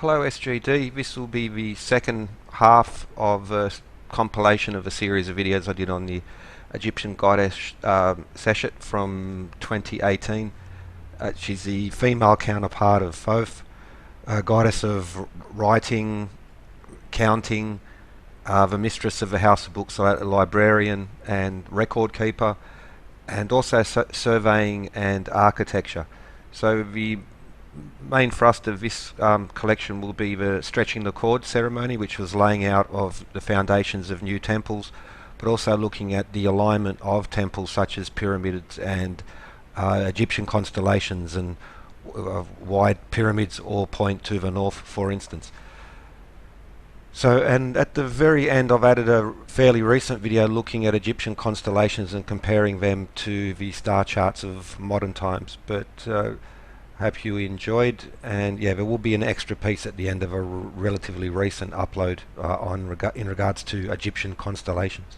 Hello SGD, this will be the second half of a compilation of a series of videos I did on the Egyptian Goddess Seshat from 2018. She's the female counterpart of Thoth, a goddess of writing, counting, the mistress of the House of Books, a librarian and record keeper, and also surveying and architecture. So the main thrust of this collection will be the Stretching the Cord ceremony, which was laying out of the foundations of new temples, but also looking at the alignment of temples such as pyramids and Egyptian constellations and why pyramids all point to the north, for instance. So, and at the very end I've added a fairly recent video looking at Egyptian constellations and comparing them to the star charts of modern times. But hope you enjoyed, and yeah, there will be an extra piece at the end of a relatively recent upload in regards to Egyptian constellations.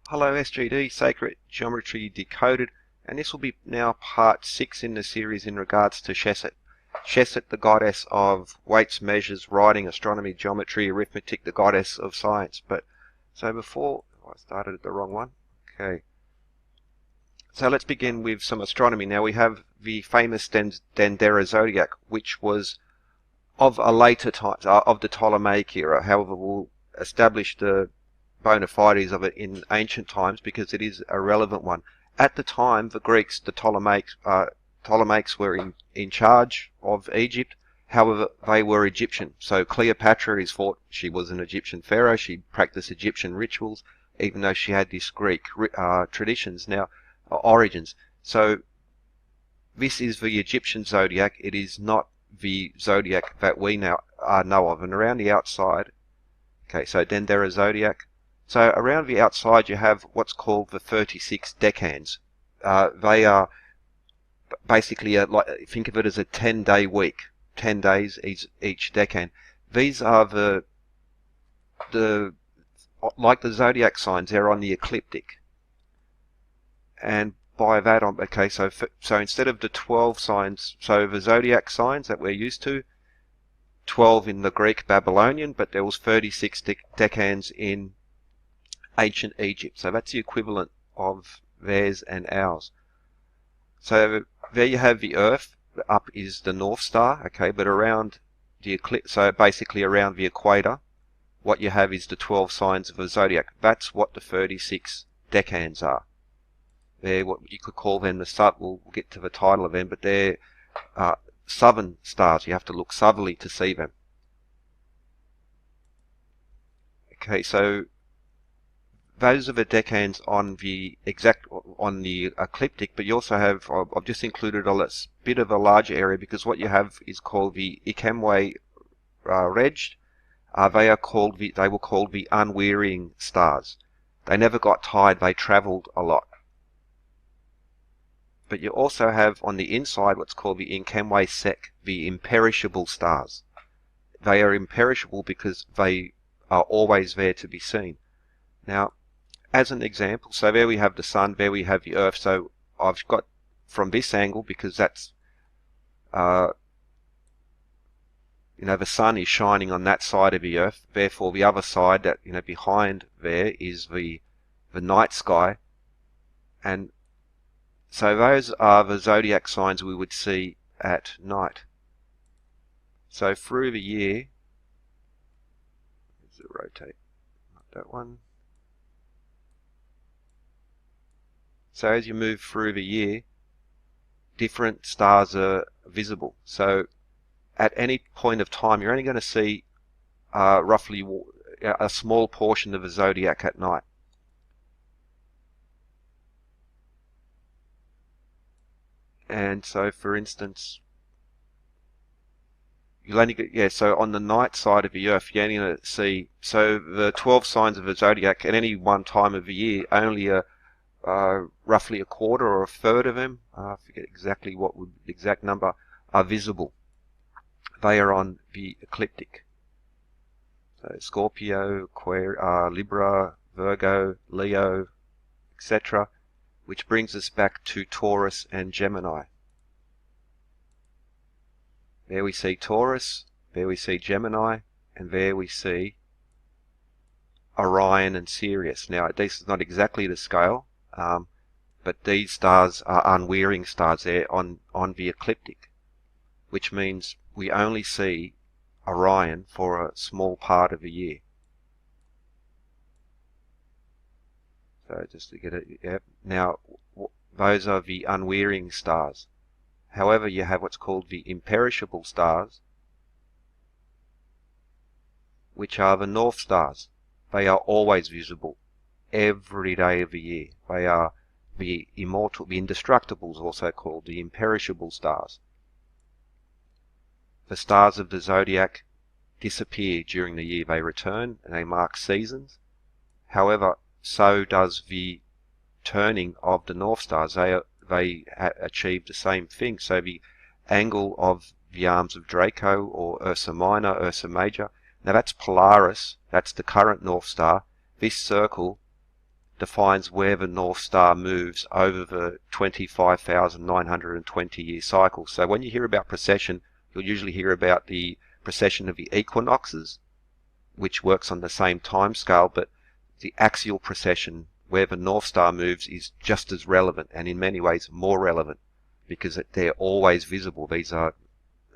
Hello SGD, Sacred Geometry Decoded, and this will be now part 6 in the series in regards to Seshat. Seshat, the goddess of weights, measures, writing, astronomy, geometry, arithmetic, the goddess of science. But so before, I started at the wrong one. Okay. So let's begin with some astronomy. Now we have the famous Dendera zodiac, which was of a later time, of the Ptolemaic era. However, we'll establish the bona fides of it in ancient times because it is a relevant one. At the time, the Greeks, the Ptolemaics were in charge of Egypt. However, they were Egyptian. So Cleopatra is thought she was an Egyptian pharaoh. She practiced Egyptian rituals, even though she had these Greek traditions. Now, origins. So this is the Egyptian zodiac. It is not the zodiac that we now know of. And around the outside, okay, so Dendera zodiac. So around the outside you have what's called the 36 decans. They are basically like, think of it as a 10-day week, 10 days each decan. These are the like the zodiac signs. They're on the ecliptic. And by that, okay, so instead of the 12 signs, so the zodiac signs that we're used to, 12 in the Greek Babylonian, but there was 36 decans in ancient Egypt. So that's the equivalent of theirs and ours. So there you have the Earth. Up is the North Star, okay, but around the eclipse, so basically around the equator, what you have is the 12 signs of the zodiac. That's what the 36 decans are. They're what you could call them we'll get to the title of them, but they're southern stars. You have to look southerly to see them. Okay, so those are the decans on the ecliptic, but you also have, I've just included a bit of a larger area because what you have is called the Ikemwe Reg. They were called the unwearying stars. They never got tired. They travelled a lot. But you also have on the inside what's called the Ikemwe Sek, the imperishable stars. They are imperishable because they are always there to be seen. Now, as an example, so there we have the sun, there we have the Earth. So I've got from this angle, because that's, the sun is shining on that side of the Earth. Therefore, the other side, that behind there, is the night sky, and so those are the zodiac signs we would see at night. So through the year, let's rotate, not that one. So as you move through the year, different stars are visible. So at any point of time, you're only going to see roughly a small portion of the zodiac at night. And so, for instance, you'll only get, so on the night side of the Earth, you're only going to see, so the 12 signs of the zodiac at any one time of the year, only roughly a quarter or a third of them, I forget exactly the exact number, are visible. They are on the ecliptic. So Scorpio, Libra, Virgo, Leo, etc. Which brings us back to Taurus and Gemini. There we see Taurus, there we see Gemini, and there we see Orion and Sirius. Now, this is not exactly the scale, but these stars are unwearying stars. They're on the ecliptic, which means we only see Orion for a small part of the year. So just to get it, yeah. Now, those are the unwearying stars. However, you have what's called the imperishable stars, which are the North Stars. They are always visible every day of the year. They are the immortal, the indestructibles, also called the imperishable stars. The stars of the zodiac disappear during the year. They return and they mark seasons. However, so does the turning of the North Stars. They achieve the same thing. So the angle of the arms of Draco, or Ursa Minor, Ursa Major, now that's Polaris, that's the current North Star. This circle defines where the North Star moves over the 25,920 year cycle. So when you hear about precession, you'll usually hear about the precession of the equinoxes, which works on the same time scale, but the axial precession, where the North Star moves, is just as relevant, and in many ways more relevant, because they're always visible. These are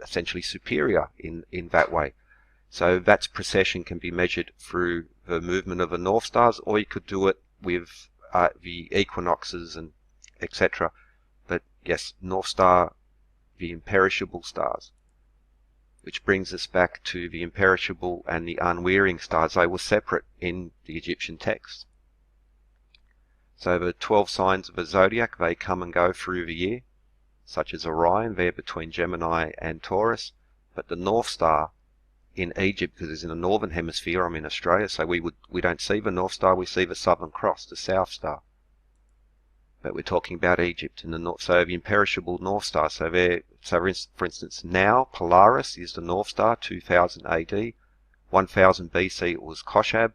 essentially superior in that way. So that's precession can be measured through the movement of the North Stars, or you could do it with the equinoxes and etc. But yes, North Star, the imperishable stars. Which brings us back to the imperishable and the unwearying stars. They were separate in the Egyptian text. So the 12 signs of the zodiac, they come and go through the year, such as Orion, there between Gemini and Taurus. But the North Star in Egypt, because it's in the northern hemisphere, I'm in Australia, so we don't see the North Star, we see the Southern Cross, the South Star. But we're talking about Egypt in the north, so the imperishable North Star. So for instance, now Polaris is the North Star, 2000 AD, 1000 BC it was Koshab,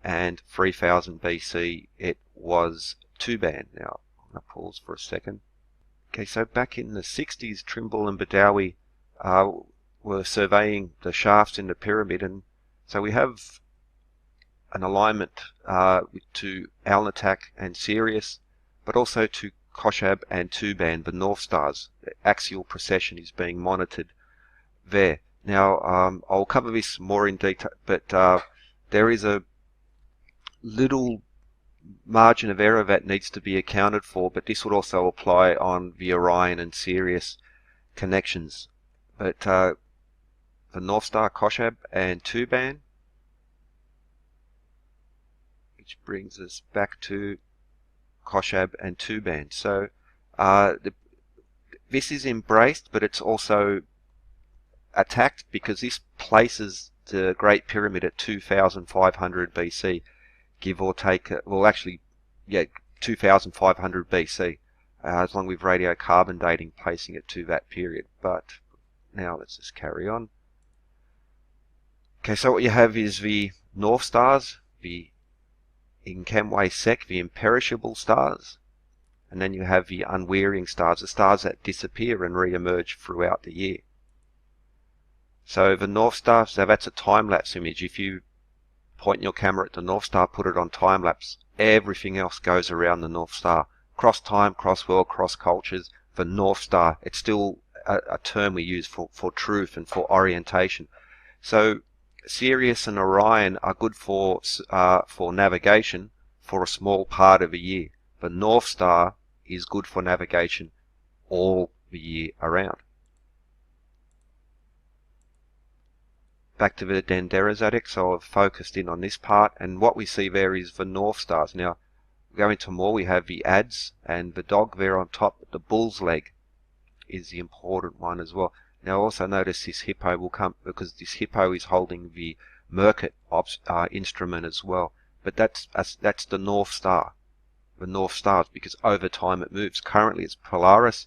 and 3000 BC it was Tuban. Now I'm going to pause for a second. Okay, so back in the 60s, Trimble and Badawi were surveying the shafts in the pyramid, and so we have an alignment to Alnitak and Sirius, but also to Koshab and Tuban, the North Stars. The axial precession is being monitored there. Now, I'll cover this more in detail, but there is a little margin of error that needs to be accounted for, but this would also apply on the Orion and Sirius connections. But the North Star, Koshab and Tuban, which brings us back to Koshab and Tuban. So this is embraced, but it's also attacked, because this places the Great Pyramid at 2500 BC, give or take, well actually, yeah, 2500 BC, as long with radiocarbon dating placing it to that period. But now let's just carry on. Okay, so what you have is the North Stars, the Inkemwe Sek, the imperishable stars, and then you have the unwearying stars, the stars that disappear and re-emerge throughout the year. So the North Star, so that's a time-lapse image. If you point your camera at the North Star, put it on time-lapse, everything else goes around the North Star. Cross time, cross world, cross cultures, the North Star, it's still a term we use for truth and for orientation. So Sirius and Orion are good for navigation for a small part of the year. The North Star is good for navigation all the year around. Back to the Dendera Zodiac, so I've focused in on this part, and what we see there is the North Stars. Now, go into more, we have the Adze and the dog there on top, but the bull's leg is the important one as well. Now also notice this hippo will come, because this hippo is holding the Merkit instrument as well. But that's the North Star, the North Stars, because over time it moves. Currently it's Polaris.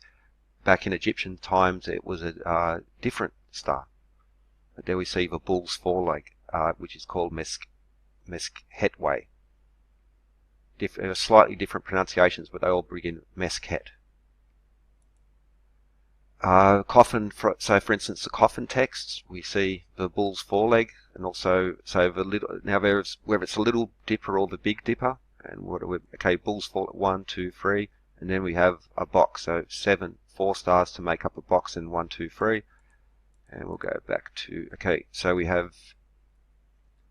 Back in Egyptian times it was a different star. But there we see the Bull's Foreleg, which is called Meskhetyu. Slightly different pronunciations, but they all begin Meskhet. Coffin, so for instance, the coffin texts, we see the Bull's Foreleg, and also so the little. Now whether it's a Little Dipper or the Big Dipper, and what are we? Okay, Bull's Foreleg 1, 2, 3, and then we have a box. So 4 stars to make up a box in 1, 2, 3, and we'll go back to okay. So we have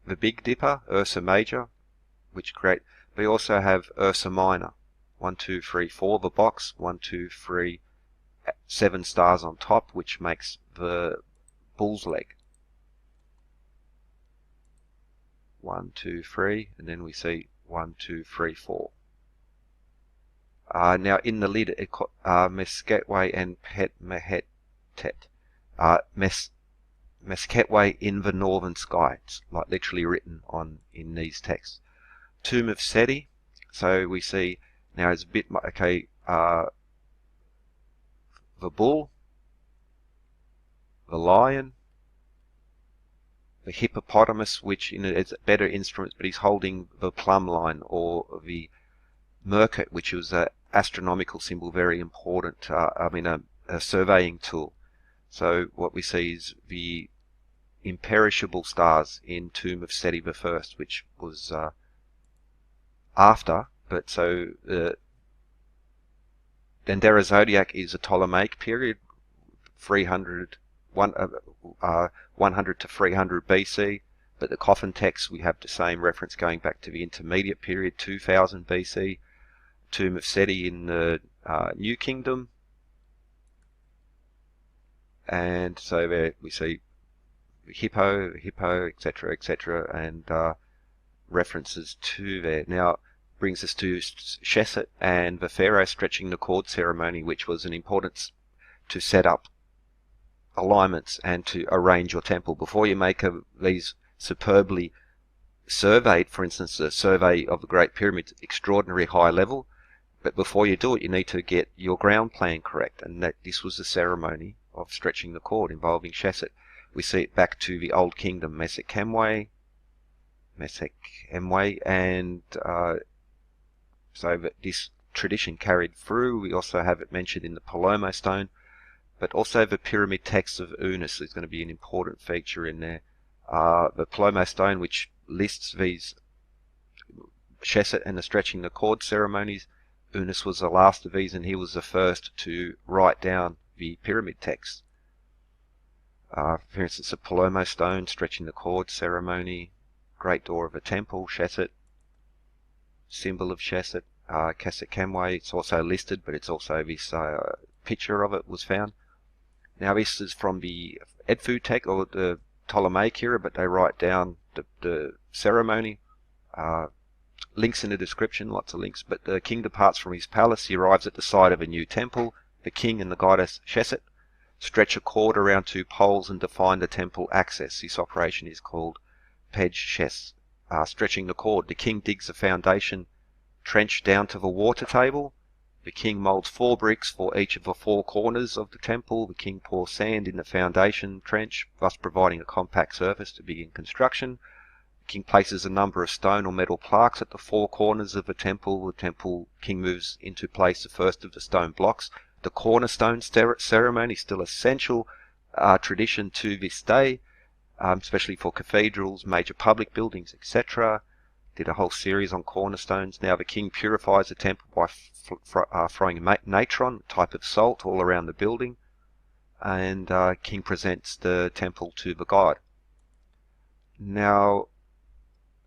the Big Dipper, Ursa Major, which create. We also have Ursa Minor, 1, 2, 3, 4. The box 1, 2, 3. 7 stars on top, which makes the bull's leg. 1, 2, 3, and then we see 1, 2, 3, 4. Now in the lid, Meskhetyu and Pet Mehetet. Meskhetyu in the northern sky. It's like literally written on in these texts. Tomb of Seti. So we see now it's a bit okay. The bull, the lion, the hippopotamus, which is better instruments, but he's holding the plumb line, or the Merkit, which was an astronomical symbol, very important. A surveying tool. So what we see is the Imperishable Stars in Tomb of Seti I, which was after, but so Dendera Zodiac is a Ptolemaic period, 100 to 300 BC, but the coffin text, we have the same reference going back to the intermediate period, 2000 BC. Tomb of Seti in the New Kingdom, and so there we see hippo, etc., and references to there. Now brings us to Seshat and the Pharaoh stretching the cord ceremony, which was an importance to set up alignments and to arrange your temple. Before you make these superbly surveyed, for instance, the survey of the Great Pyramid, extraordinary high level, but before you do it, you need to get your ground plan correct, and that this was the ceremony of stretching the cord involving Seshat. We see it back to the Old Kingdom, Meskhetyu, and so that this tradition carried through. We also have it mentioned in the Palomo stone, but also the pyramid texts of Unas is going to be an important feature in there. The Palomo stone, which lists these Seshat and the stretching the cord ceremonies. Unas was the last of these, and he was the first to write down the pyramid texts. For instance, the Palomo stone, stretching the cord ceremony, great door of a temple, Seshat, symbol of Seshat, Meskhetyu. It's also listed, but it's also this picture of it was found. Now this is from the Edfu text, or the Ptolemaic era, but they write down the ceremony. Links in the description, lots of links. But the king departs from his palace. He arrives at the site of a new temple. The king and the goddess Seshat stretch a cord around 2 poles and define the temple access. This operation is called Pej Shes, stretching the cord. The king digs a foundation trench down to the water table. The king molds 4 bricks for each of the 4 corners of the temple. The king pours sand in the foundation trench, thus providing a compact surface to begin construction. The king places a number of stone or metal plaques at the 4 corners of the temple. The king moves into place the first of the stone blocks. The cornerstone ceremony is still essential tradition to this day, especially for cathedrals, major public buildings, etc. Did a whole series on cornerstones. Now the king purifies the temple by throwing natron, a type of salt, all around the building, and king presents the temple to the god. Now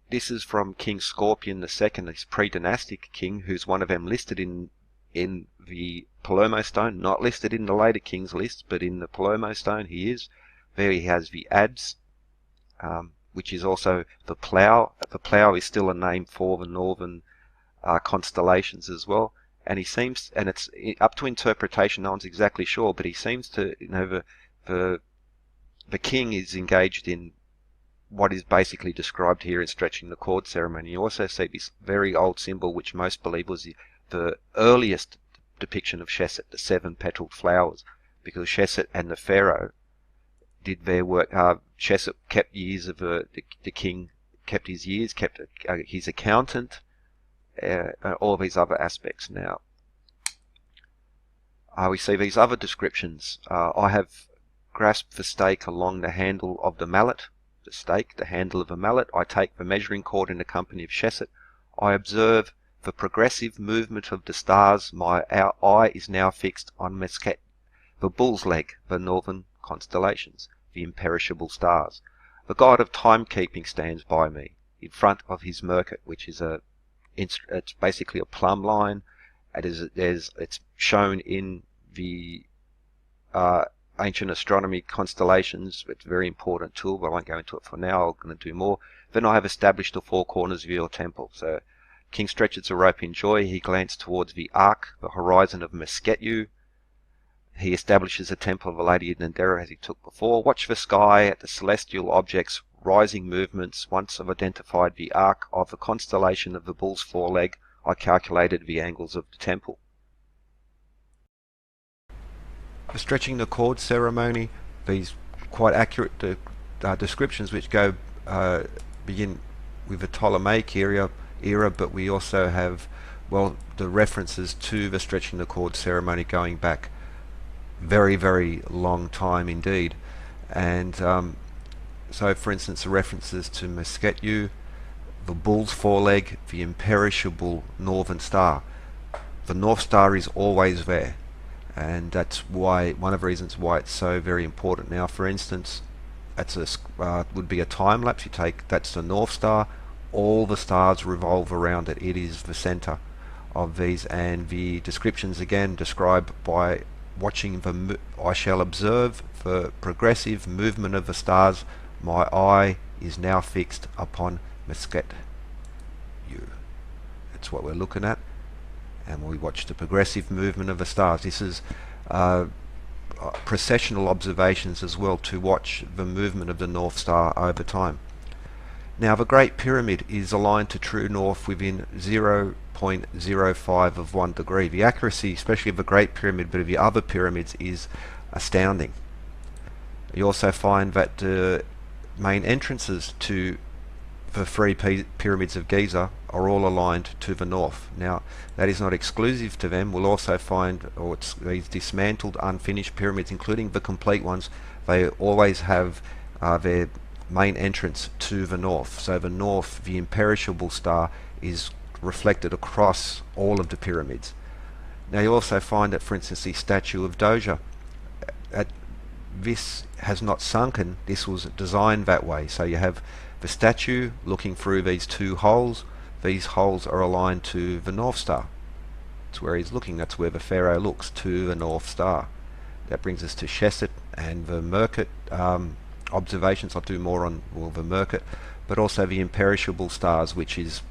this is from King Scorpion II, this pre-dynastic king, who's one of them listed in the Palomo stone, not listed in the later kings list, but in the Palomo stone he is. There he has the adze, which is also the plough. The plough is still a name for the northern constellations as well. And he seems, and it's up to interpretation, no one's exactly sure, but he seems to, the king is engaged in what is basically described here in stretching the cord ceremony. You also see this very old symbol, which most believe was the earliest depiction of Seshat, the 7-petaled flowers, because Seshat and the pharaoh did their work. Seshat kept years of the king kept his years, kept his accountant, all of these other aspects. Now, We see these other descriptions. I have grasped the stake along the handle of the mallet. The stake, the handle of a mallet. I take the measuring cord in the company of Seshat. I observe the progressive movement of the stars. My eye is now fixed on Meskhetyu, the bull's leg, the northern constellations, the imperishable stars. The god of timekeeping stands by me, in front of his Merkit, which is it's basically a plumb line. It's shown in the ancient astronomy constellations. It's a very important tool, but I won't go into it for now. I'm going to do more. Then I have established the four corners of your temple. So King stretches a rope in joy. He glanced towards the arc, the horizon of Meskhetyu. He establishes a temple of the Lady Nandera as he took before. Watch the sky at the celestial objects, rising movements. Once I've identified the arc of the constellation of the Bull's Foreleg, I calculated the angles of the temple. The Stretching the Cord ceremony, these quite accurate descriptions which go begin with the Ptolemaic era, but we also have, well, the references to the Stretching the Cord ceremony going back very, very long time indeed. And so, for instance, the references to Meskhetyu, the Bull's Foreleg, the Imperishable Northern Star. The North Star is always there, and that's why, one of the reasons why it's so very important. Now, for instance, that's would be a time lapse. You take, that's the North Star. All the stars revolve around it. It is the center of these, and the descriptions again describe by watching the. I shall observe the progressive movement of the stars. My eye is now fixed upon Meskhetyu. That's what we're looking at, and we watch the progressive movement of the stars. This is precessional observations as well, to watch the movement of the North Star over time. Now, the Great Pyramid is aligned to true north within 0.05 of 1 degree. The accuracy, especially of the Great Pyramid, but of the other pyramids, is astounding. You also find that the main entrances to the three pyramids of Giza are all aligned to the north. Now, that is not exclusive to them. We'll also find, or it's these dismantled, unfinished pyramids, including the complete ones, they always have their main entrance to the north. So the north, the imperishable star, is reflected across all of the pyramids. Now, you also find that, for instance, the statue of Doja, this has not sunken. This was designed that way. So you have the statue looking through these two holes. These holes are aligned to the North Star. That's where he's looking. That's where the pharaoh looks, to the North Star. That brings us to Seshat and the Merkit observations. I'll do more on, well, the Merkit, but also the imperishable stars, which is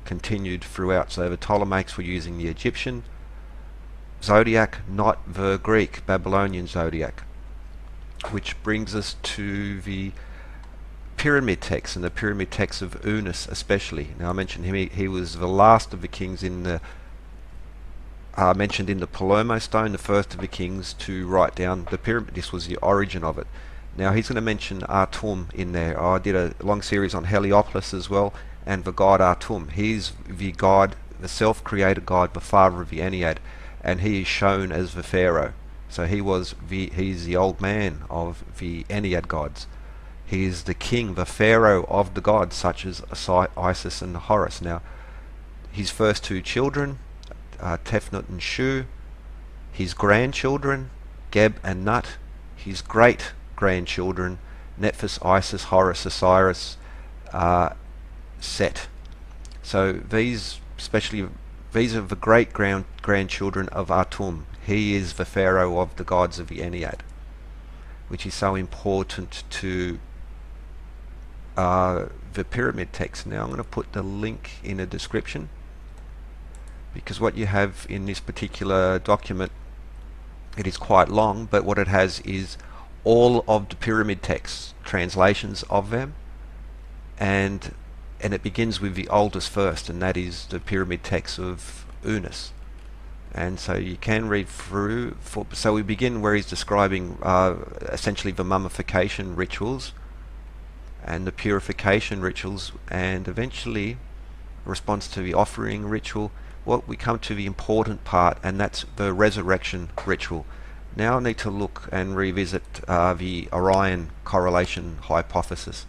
continued throughout. So the Ptolemaics were using the Egyptian zodiac, not the Greek Babylonian zodiac, which brings us to the pyramid texts, and the pyramid texts of Unas especially. Now, I mentioned him, he was the last of the kings in the mentioned in the Palermo stone, the first of the kings to write down the pyramid. This was the origin of it. Now, he's going to mention Atum in there. I did a long series on Heliopolis as well, and the god Atum. He's the god, the self-created god, the father of the Ennead, and he is shown as the pharaoh. So he's the old man of the Ennead gods. He is the king, the pharaoh of the gods, such as Isis and Horus. Now, his first two children, Tefnut and Shu, his grandchildren, Geb and Nut, his great-grandchildren, Nephthys, Isis, Horus, Osiris, Set. So these, especially, these are the great-grandchildren of Atum. He is the pharaoh of the gods of the Ennead, which is so important to the pyramid text. Now, I'm going to put the link in the description, because what you have in this particular document, it is quite long, but what it has is all of the pyramid texts, translations of them, and it begins with the oldest first, and that is the pyramid text of Unas. And so you can read through. So we begin where he's describing essentially the mummification rituals and the purification rituals, and eventually a response to the offering ritual, well, we come to the important part, and that's the resurrection ritual. Now I need to look and revisit the Orion correlation hypothesis,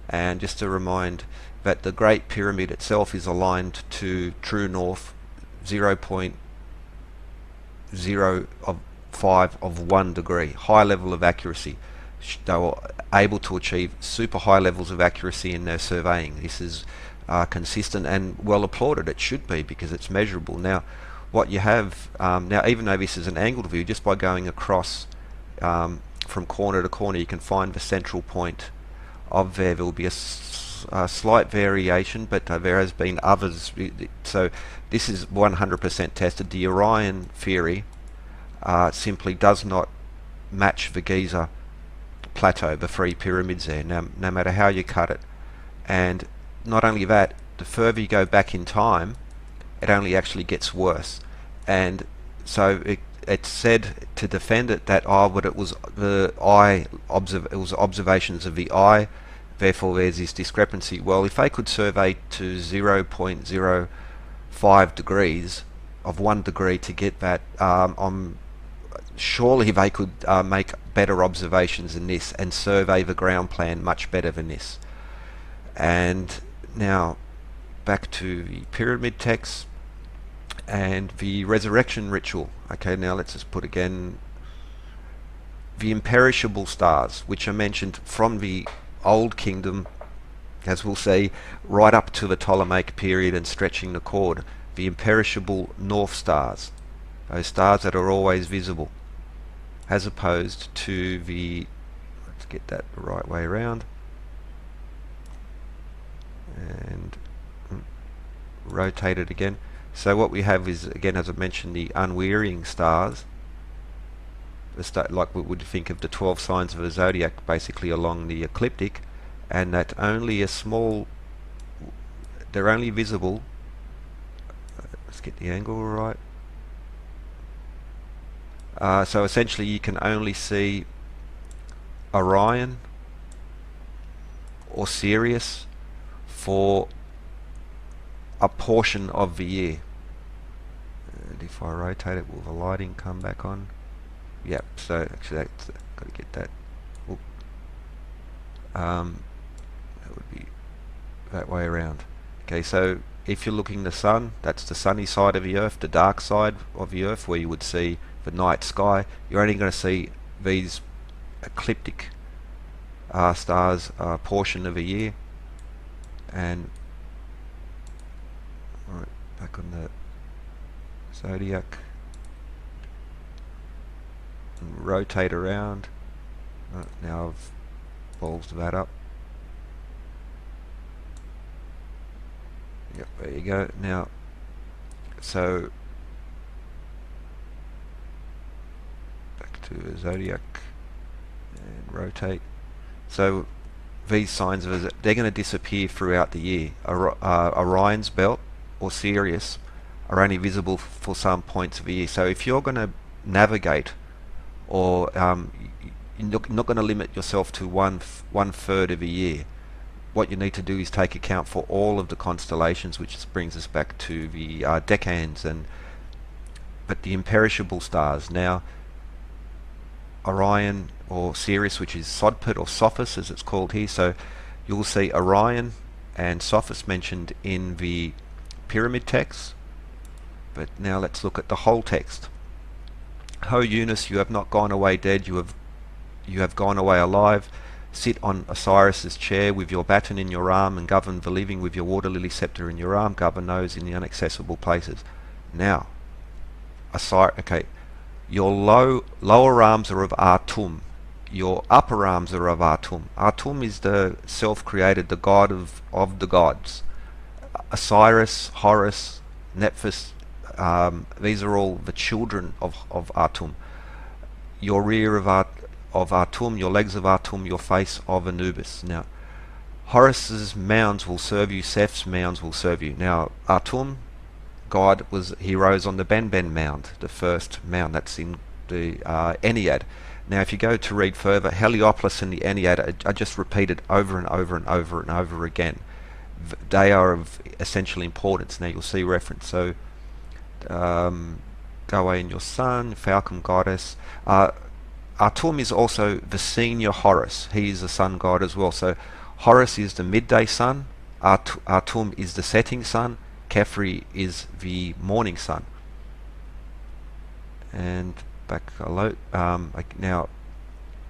and just to remind that the Great Pyramid itself is aligned to true north 0.05 of 1 degree, high level of accuracy. They were able to achieve super high levels of accuracy in their surveying. This is consistent and well applauded. It should be, because it's measurable. Now what you have now, even though this is an angled view, just by going across from corner to corner, you can find the central point of there. There will be a slight variation, but there has been others. So this is 100% tested. The Orion theory simply does not match the Giza plateau, the three pyramids there, no matter how you cut it. And not only that, the further you go back in time, it only actually gets worse. And so it's said to defend it that but it was the eye it was observations of the eye, therefore there's this discrepancy. Well, if they could survey to 0.05 degrees of 1 degree to get that, surely they could make better observations than this and survey the ground plan much better than this. And now back to the pyramid text and the resurrection ritual. Okay, now let's just put again the imperishable stars, which are mentioned from the Old Kingdom, as we'll see, right up to the Ptolemaic period and stretching the cord. The imperishable north stars, those stars that are always visible, as opposed to the, let's get that the right way around, and rotate it again. So what we have is, again, as I mentioned, the unwearying stars, like we would think of the 12 signs of the zodiac, basically along the ecliptic, and that only a small, they're only visible, let's get the angle right. So essentially you can only see Orion or Sirius for a portion of the year. And if I rotate it, will the lighting come back on? Yep, so actually that's got to get that. That would be that way around. Okay, so if you're looking the sun, that's the sunny side of the earth, the dark side of the earth, where you would see the night sky. You're only going to see these ecliptic stars portion of a year. And right, back on the zodiac, and rotate around. Now I've ballsed that up. Yep, there you go. Now, so back to the zodiac and rotate. So these signs of they're going to disappear throughout the year. Orion's belt or Sirius are only visible for some points of the year. So if you're going to navigate, or you're not going to limit yourself to one third of a year, what you need to do is take account for all of the constellations, which brings us back to the Decans but the imperishable stars. Now Orion or Sirius, which is Sopdet or Sothis as it's called here, so you'll see Orion and Sothis mentioned in the pyramid text. But now let's look at the whole text. Ho Eunice, you have not gone away dead, you have gone away alive. Sit on Osiris's chair with your baton in your arm, and govern the living with your water lily scepter in your arm. Govern those in the inaccessible places. Now, okay, your lower arms are of Atum. Your upper arms are of Atum. Atum is the self-created, the god of the gods. Osiris, Horus, Nephthys, these are all the children of Atum. Your rear of Atum, your legs of Atum, your face of Anubis. Now, Horus's mounds will serve you, Seth's mounds will serve you. Now, Atum, God, he rose on the Ben mound, the first mound. That's in the Ennead. Now, if you go to read further, Heliopolis and the Ennead are just repeated over and over and over and over again. They are of essential importance. Now, you'll see reference. So, Go away in your sun, Falcon Goddess. Atum is also the senior Horus. He is the sun god as well. So Horus is the midday sun, Atum is the setting sun, Khepri is the morning sun. And back below, now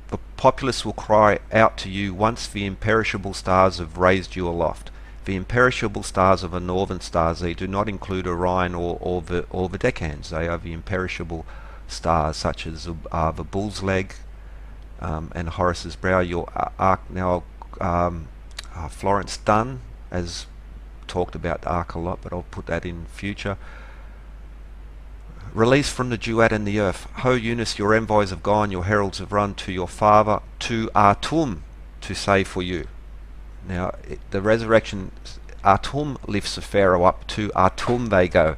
the populace will cry out to you once the imperishable stars have raised you aloft. The imperishable stars are the northern stars. They do not include Orion or the Decans. They are the imperishable stars, such as the Bull's Leg and Horus's Brow. Your arc now, Florence Dunn has talked about the arc a lot, but I'll put that in future. Release from the duat and the earth. Ho Eunice, your envoys have gone, your heralds have run to your father, to Atum, to say for you. Now, the resurrection, Atum lifts the pharaoh up, to Atum they go.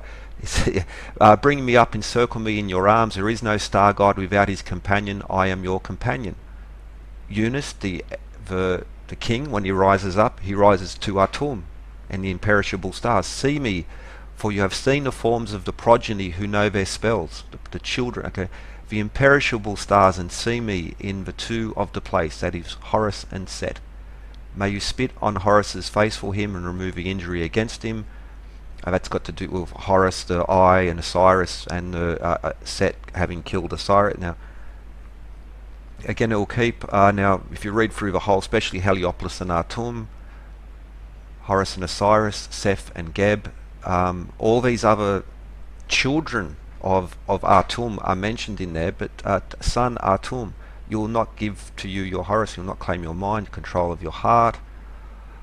Bring me up, encircle me in your arms. There is no star god without his companion. I am your companion. Eunice, the king, when he rises up, he rises to Atum and the imperishable stars. See me, for you have seen the forms of the progeny who know their spells, the children. Okay, the imperishable stars, and see me in the two of the place, that is Horus and Set. May you spit on Horus's face for him and remove the injury against him. That's got to do with Horus, the eye, and Osiris, and Set having killed Osiris. Now, again, it will keep. Now, if you read through the whole, especially Heliopolis and Atum, Horus and Osiris, Seth and Geb, all these other children of Atum are mentioned in there, but son Atum, you will not give to you your Horus, you will not claim your mind, control of your heart.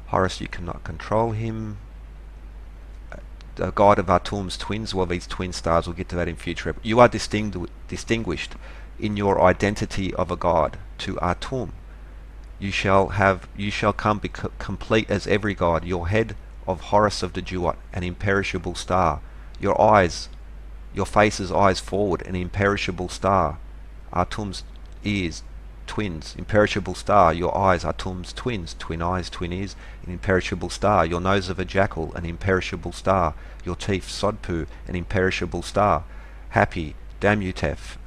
Horus, you cannot control him. The god of Atum's twins, well, these twin stars, we'll get to that in future. You are distinguished in your identity of a god to Atum. You shall come complete as every god. Your head of Horus of the Duat, an imperishable star. Your eyes, your face's eyes forward, an imperishable star. Atum's ears, twins, imperishable star. Your eyes, Atum's twins, twin eyes, twin ears, an imperishable star. Your nose of a jackal, an imperishable star. Your teeth, Sodpu, an imperishable star. Happy, Damutef.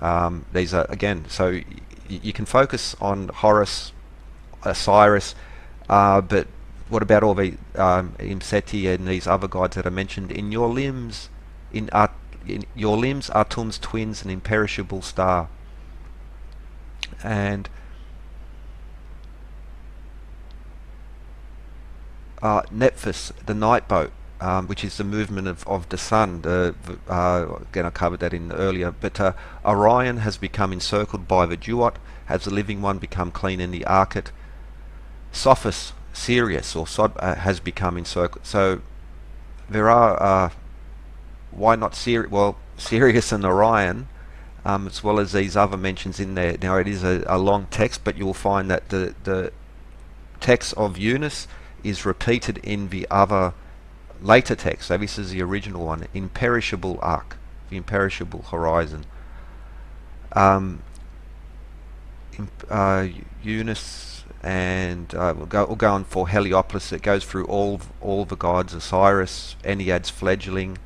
These are, again, so you can focus on Horus, Osiris, but what about all the Meskhetyu and these other gods that are mentioned in your limbs? In your limbs, Atum's twins, an imperishable star. And Nephthys, the night boat, which is the movement of the sun. Again, I covered that in earlier. But Orion has become encircled by the Duat. Has the living one become clean in the Archet? Sothis, Sirius, or has become encircled. So there are, why not Sirius? Well, Sirius and Orion, as well as these other mentions in there. Now, it is a long text, but you will find that the text of Eunice is repeated in the other later text. So this is the original one, imperishable arc, the imperishable horizon. Eunice, and we'll go on for Heliopolis. It goes through all the gods: Osiris, Ennead's fledgling,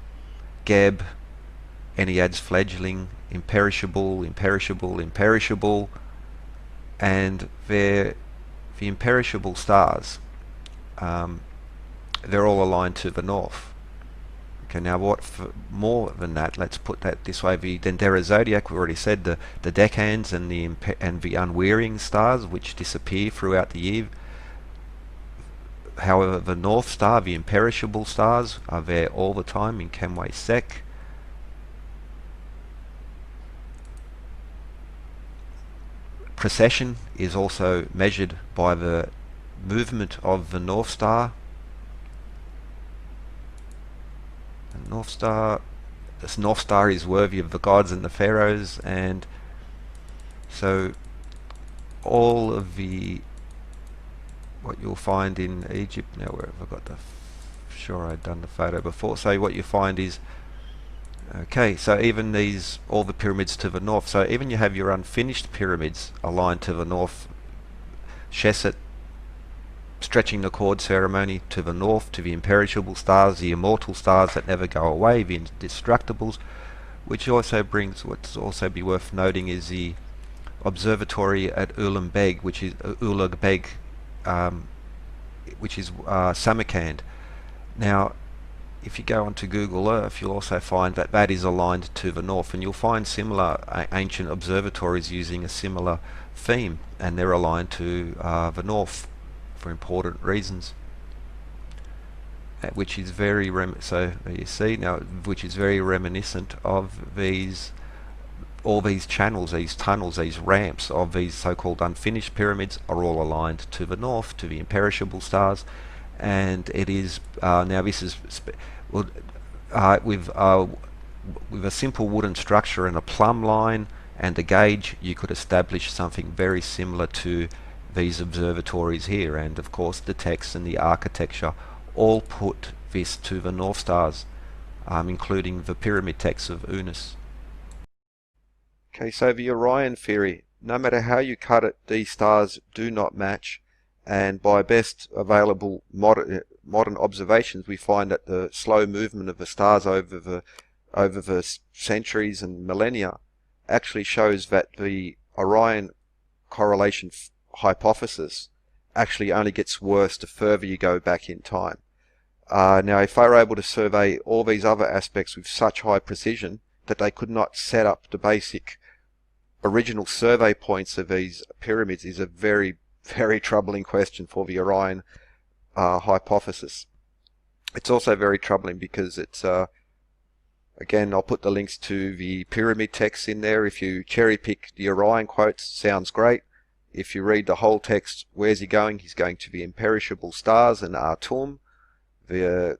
Geb, Ennead's fledgling, imperishable, and the imperishable stars. They're all aligned to the north. Okay, now what for more than that? Let's put that this way: the Dendera Zodiac, we already said, the Decans and the unwearying stars, which disappear throughout the year. However, the North Star, the imperishable stars, are there all the time in Kemwe Sek. Precession is also measured by the movement of the North Star. The North Star, this North Star is worthy of the gods and the pharaohs, and so all of the what you'll find in Egypt. Now, where have I got the? Sure, I'd done the photo before. So what you find is, okay, so even these, all the pyramids to the north. So even you have your unfinished pyramids aligned to the north. Seshat Stretching the Cord ceremony to the north, to the imperishable stars, the immortal stars that never go away, the indestructibles, which also brings, what's also be worth noting is the observatory at Ulugh which is Samarkand. Now, if you go onto Google Earth, you'll also find that that is aligned to the north, and you'll find similar ancient observatories using a similar theme, and they're aligned to the north for important reasons, which is very which is very reminiscent of all these channels, these tunnels, these ramps of these so-called unfinished pyramids are all aligned to the north, to the imperishable stars, and it is now this is with a simple wooden structure and a plumb line and a gauge, you could establish something very similar to these observatories here, and of course the text and the architecture all put this to the North Stars, including the pyramid text of Unas. Okay, so the Orion theory, no matter how you cut it, these stars do not match, and by best available modern observations we find that the slow movement of the stars over the centuries and millennia actually shows that the Orion correlation hypothesis actually only gets worse the further you go back in time. Now, if they were able to survey all these other aspects with such high precision that they could not set up the basic original survey points of these pyramids, is a very, very troubling question for the Orion hypothesis. It's also very troubling because it's again, I'll put the links to the pyramid texts in there. If you cherry pick the Orion quotes, sounds great. If you read the whole text, where's he going? He's going to the imperishable stars and Atum, the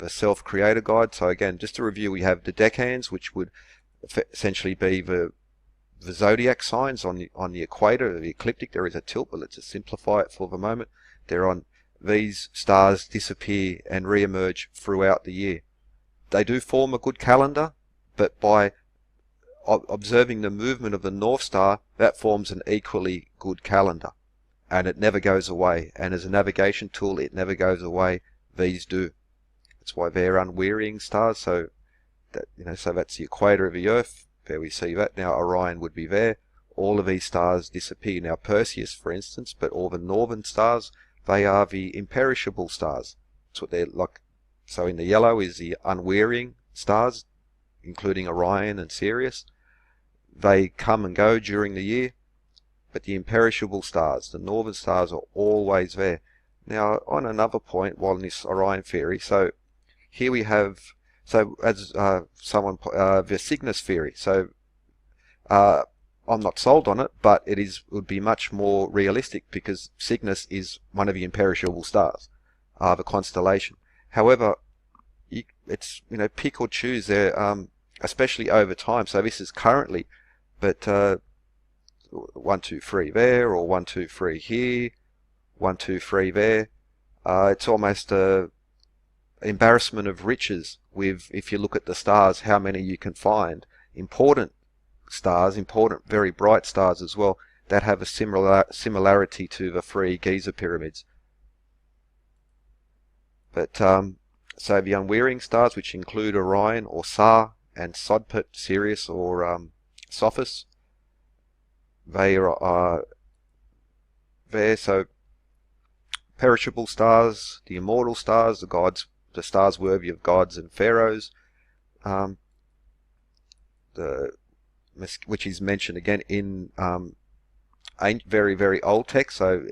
self-creator god. So again, just to review, we have the Decans, which would essentially be the zodiac signs on the equator, the ecliptic. There is a tilt, but let's just simplify it for the moment. These stars disappear and re-emerge throughout the year. They do form a good calendar, but by observing the movement of the North Star, that forms an equally good calendar, and it never goes away. And as a navigation tool, it never goes away. These do. That's why they're unwearying stars. So that, so that's the equator of the Earth. There we see that. Now Orion would be there. All of these stars disappear. Now Perseus, for instance, but all the northern stars, they are the imperishable stars. That's what they're like. So in the yellow is the unwearying stars, including Orion and Sirius. They come and go during the year, but the imperishable stars, the northern stars, are always there. Now, on another point, while in this Orion theory, so here we have, as the Cygnus theory. So I'm not sold on it, but would be much more realistic because Cygnus is one of the imperishable stars, the constellation. However, it's pick or choose there, especially over time. So this is currently, but 1, 2, 3 there, or 1, 2, 3 here, 1, 2, 3 there. It's almost a embarrassment of riches with, if you look at the stars, how many you can find. Important stars, important, very bright stars as well, that have a similarity to the 3 Giza pyramids. But so the unwearying stars, which include Orion or Sar and Sopdet, Sirius or Sothis, they are there. So perishable stars, the immortal stars, the gods, the stars worthy of gods and pharaohs, which is mentioned again in very, very old text. So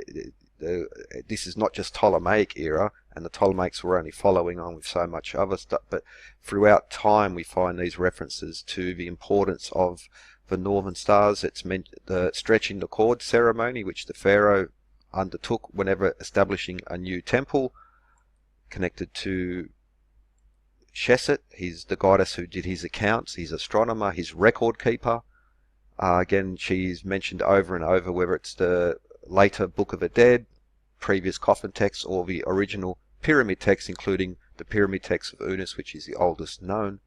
this is not just Ptolemaic era, and the Ptolemaics were only following on with so much other stuff, but throughout time we find these references to the importance of the northern stars. It's meant the Stretchingthe Cord ceremony, which the pharaoh undertook whenever establishing a new temple, connected to Seshat. He's the goddess who did his accounts, his astronomer, his record keeper. Again, she's mentioned over and over, whether it's the later Book of the Dead, previous coffin text, or the original pyramid text, including the pyramid text of Unas, which is the oldest known.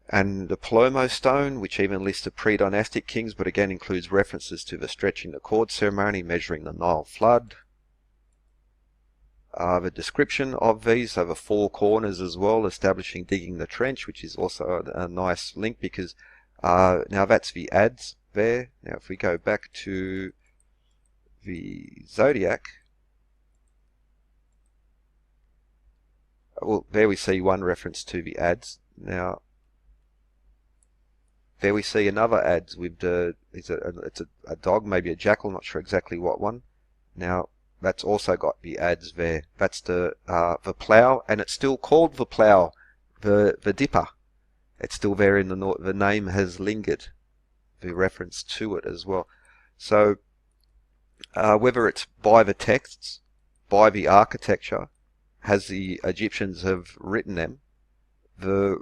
And the Plomo stone, which even lists the pre-dynastic kings, but again includes references to the Stretchingthe Cord ceremony measuring the Nile flood. the description of these, so the four corners as well, establishing digging the trench, which is also a nice link because now that's the ads there. Now if we go back to the Zodiac, well, there we see one reference to the ads. Now there we see another ads with the, it's a dog, maybe a jackal, not sure exactly what one. Now that's also got the ads there. That's the plough, and it's still called the plough, the dipper. It's still there in the name has lingered, the reference to it as well. So whether it's by the texts, by the architecture, as the Egyptians have written them, the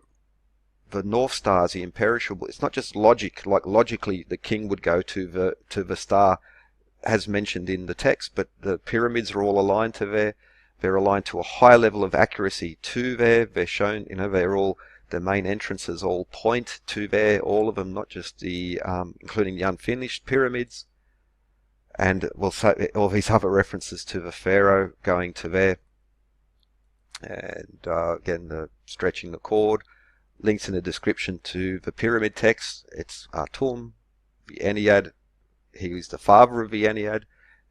North Stars, the imperishable, it's not just logic, like logically the king would go to the star as mentioned in the text, but the pyramids are all aligned to there. They're aligned to a high level of accuracy to there. They're shown, they're all, the main entrances all point to there, all of them, not just the, including the unfinished pyramids. And we'll say all these other references to the pharaoh going to there. And again, the stretching the cord. Links in the description to the pyramid text. It's Atum, the Ennead. He is the father of the Ennead,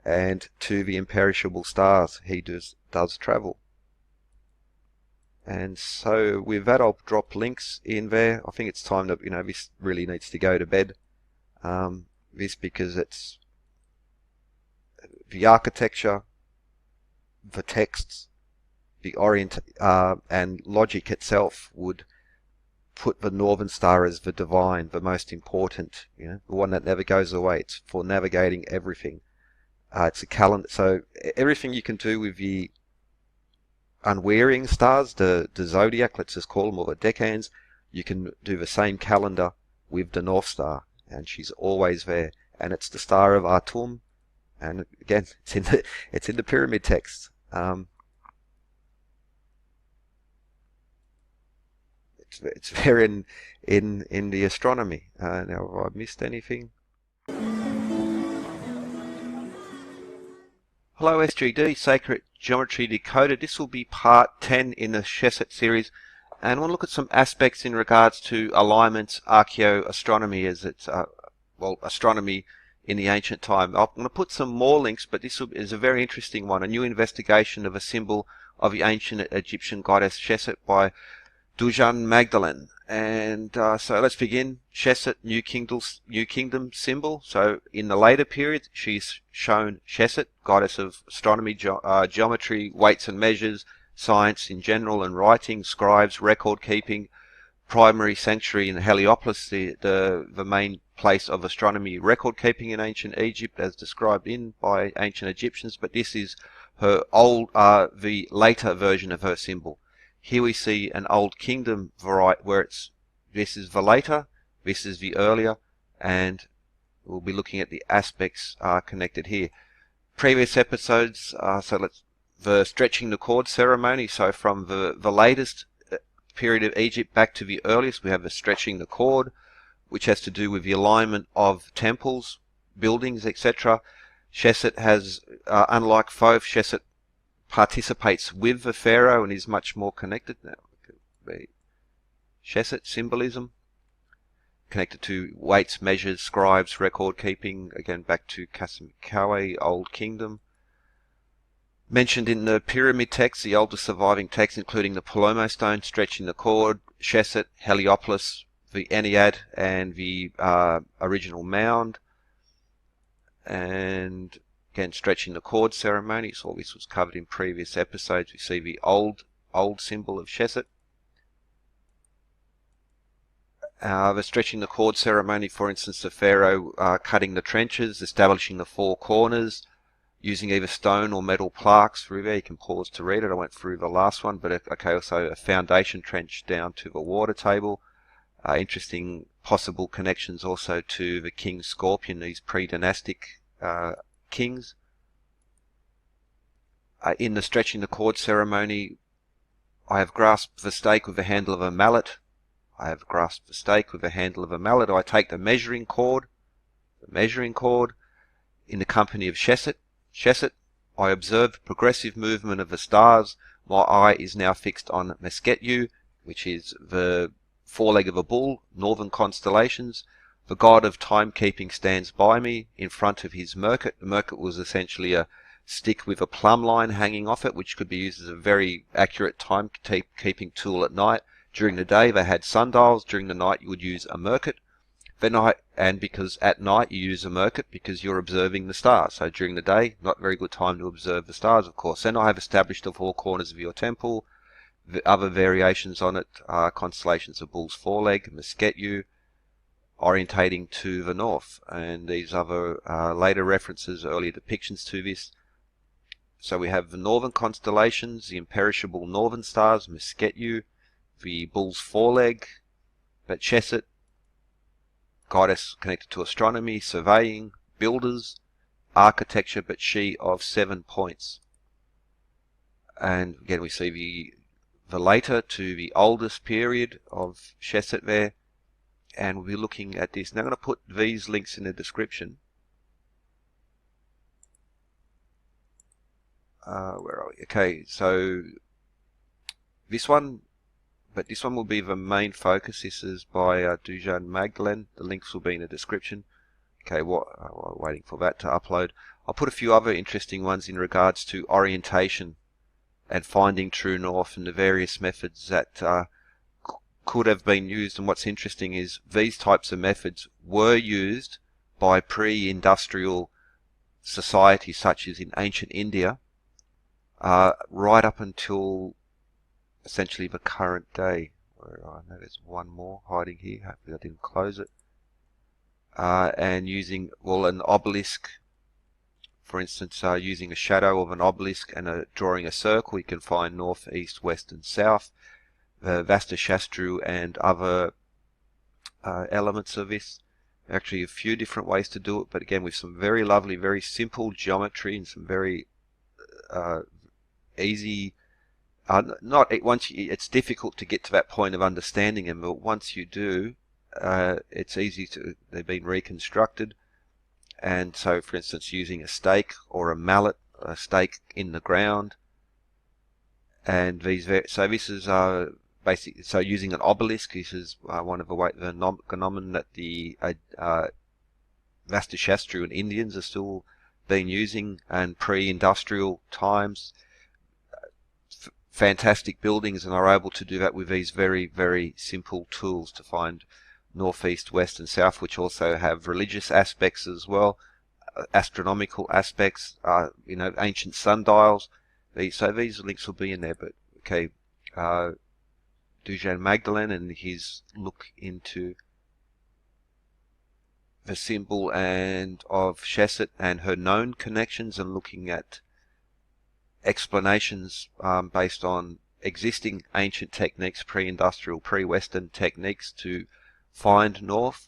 and to the imperishable stars he does travel. And so with that, I'll drop links in there. I think it's time that this really needs to go to bed. This because it's the architecture, the texts, the Orient and logic itself would put the Northern Star as the divine, the most important, the one that never goes away. It's for navigating everything. It's a calendar, so everything you can do with the unwearying stars, the Zodiac, let's just call them, or the Decans, you can do the same calendar with the North Star, and she's always there. And it's the star of Atum, and again, it's in the pyramid text. It's there in the astronomy. Now, have I missed anything? Hello SGD, Sacred Geometry Decoded. This will be part 10 in the Seshat series, and we'll look at some aspects in regards to alignments, archaeoastronomy, as it's astronomy in the ancient time. I'm going to put some more links, but this is a very interesting one, a new investigation of a symbol of the ancient Egyptian goddess Seshat by Dujan Magdalene. And so let's begin. Seshat, New Kingdom symbol. So in the later period, she's shown Seshat, goddess of astronomy, geometry, weights and measures, science in general, and writing, scribes, record keeping, primary sanctuary in Heliopolis, the main place of astronomy, record keeping in ancient Egypt, as described by ancient Egyptians. But this is her the later version of her symbol. Here we see an Old Kingdom variety where this is the later, this is the earlier, and we'll be looking at the aspects connected here. Previous episodes, the Stretching the Cord ceremony, so from the latest period of Egypt back to the earliest, we have the Stretching the Cord, which has to do with the alignment of temples, buildings, etc. Seshat has, unlike Thoth, Seshat participates with the pharaoh and is much more connected. Now, Sashit Symbolism, connected to weights, measures, scribes, record keeping, again back to Kasimkawe, Old Kingdom. Mentioned in the pyramid text, the oldest surviving text, including the Palomo stone, Stretching the Cord, Seshat, Heliopolis, the Ennead, and the original mound. And again, Stretching the Cord ceremony, so all this was covered in previous episodes. We see the old symbol of Seshat. The Stretching the Cord ceremony, for instance, the pharaoh cutting the trenches, establishing the four corners, using either stone or metal plaques through there. You can pause to read it. I went through the last one, but okay, also a foundation trench down to the water table. Interesting possible connections also to the King Scorpion, these pre-dynastic kings. In the Stretching the Cord ceremony, I have grasped the stake with the handle of a mallet. I have grasped the stake with the handle of a mallet. I take the measuring cord in the company of Seshat. Seshat, I observe the progressive movement of the stars. My eye is now fixed on Meskhetyu, which is the foreleg of a bull, northern constellations. The god of timekeeping stands by me in front of his merkhet. The merkhet was essentially a stick with a plumb line hanging off it, which could be used as a very accurate timekeeping tool at night. During the day they had sundials. During the night you would use a merkhet. And because at night you use a merkhet because you're observing the stars. So during the day, not very good time to observe the stars, of course. Then I have established the four corners of your temple. The other variations on it are constellations of Bull's Foreleg, Meskhetyu, orientating to the north, and these other later references, earlier depictions to this. So we have the northern constellations, the imperishable northern stars, Meskhetyu, the Bull's Foreleg, Sashat, goddess connected to astronomy, surveying, builders, architecture, but she of 7 points. And again we see the later to the oldest period of Sashat there, and we'll be looking at this. Now I'm going to put these links in the description. Where are we? Okay, so this one, but this one will be the main focus. This is by Dujan Magdalene. The links will be in the description. Okay, while waiting for that to upload, I'll put a few other interesting ones in regards to orientation and finding true north and the various methods that could have been used. And what's interesting is these types of methods were used by pre-industrial societies such as in ancient India right up until essentially the current day. Where I know there's one more hiding here. Hopefully I didn't close it. And using, well, an obelisk, for instance, using a shadow of an obelisk and drawing a circle, you can find north, east, west, and south. The Vastashastru and other elements of this. Actually, a few different ways to do it, but again, with some very lovely, very simple geometry and some very easy. It's difficult to get to that point of understanding them, but once you do, it's easy to. They've been reconstructed, and so, for instance, using a stake or a mallet, a stake in the ground, and these. So this is basically. So using an obelisk. This is one of the phenomenon that the Vastashastru and Indians are still been using, and pre-industrial times. Fantastic buildings, and are able to do that with these very, very simple tools to find north, east, west, and south, which also have religious aspects as well, astronomical aspects, ancient sundials. So these links will be in there. But okay, Dujan Magdalene and his look into the symbol and of Sashat and her known connections, and looking at explanations based on existing ancient techniques, pre-industrial, pre-Western techniques to find north.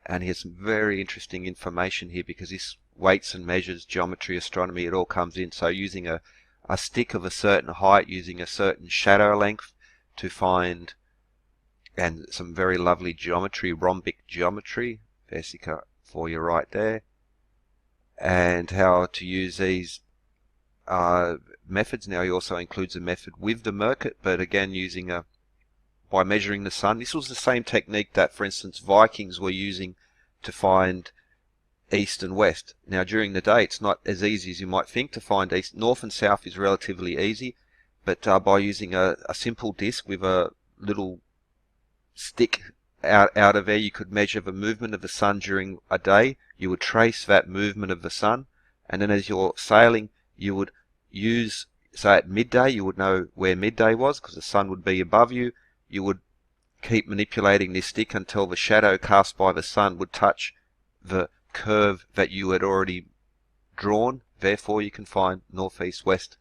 And here's some very interesting information here, because this weights and measures, geometry, astronomy, it all comes in. So using a stick of a certain height, using a certain shadow length to find, and some very lovely geometry, rhombic geometry, Vesica for you right there, and how to use these methods. Now he also includes a method with the merkhet, but again using by measuring the sun. This was the same technique that, for instance, Vikings were using to find east and west. Now during the day it's not as easy as you might think to find east. North and south is relatively easy, but by using a simple disc with a little stick out of there, you could measure the movement of the sun during a day. You would trace that movement of the sun, and then as you're sailing, you would use, so at midday you would know where midday was because the sun would be above you. You would keep manipulating this stick until the shadow cast by the sun would touch the curve that you had already drawn. Therefore you can find north, east, west,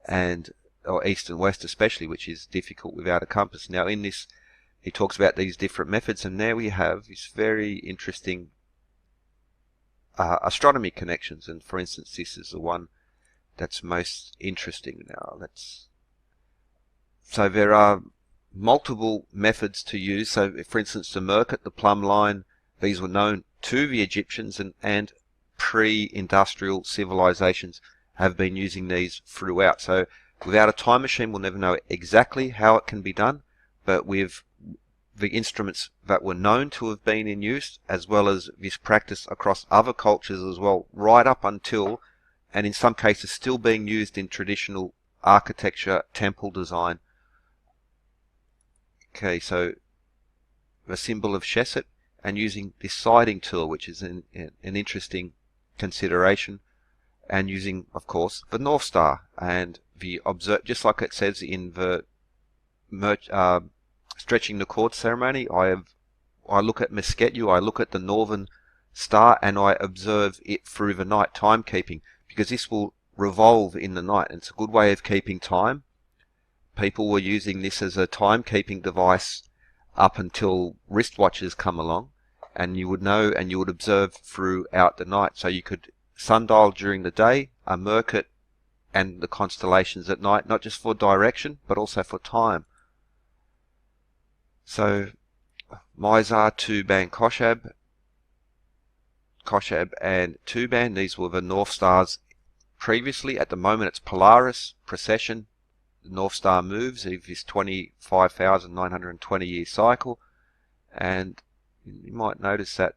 or east and west especially, which is difficult without a compass. Now in this he talks about these different methods, and there we have this very interesting astronomy connections. And for instance, this is the one that's most interesting. Now so there are multiple methods to use. So for instance, the merkhet, the plumb line, these were known to the Egyptians and pre-industrial civilizations, have been using these throughout. So without a time machine, we'll never know exactly how it can be done, but with the instruments that were known to have been in use, as well as this practice across other cultures as well, right up until, and in some cases still being used in traditional architecture, temple design. Okay, so the symbol of Seshat, and using this sighting tool, which is an interesting consideration, and using, of course, the North Star and the just like it says in the Stretching the Cord ceremony. I look at Meskhetyu, I look at the Northern Star, and I observe it through the night timekeeping, because this will revolve in the night, and it's a good way of keeping time. People were using this as a timekeeping device up until wristwatches come along, and you would know and you would observe throughout the night. So you could sundial during the day, a Merkit and the constellations at night, not just for direction but also for time. So Mizar, Tuban, Koshab and Tuban, these were the North Stars previously. At the moment it's Polaris, Precession. The North Star moves in this 25,920 year cycle, and you might notice that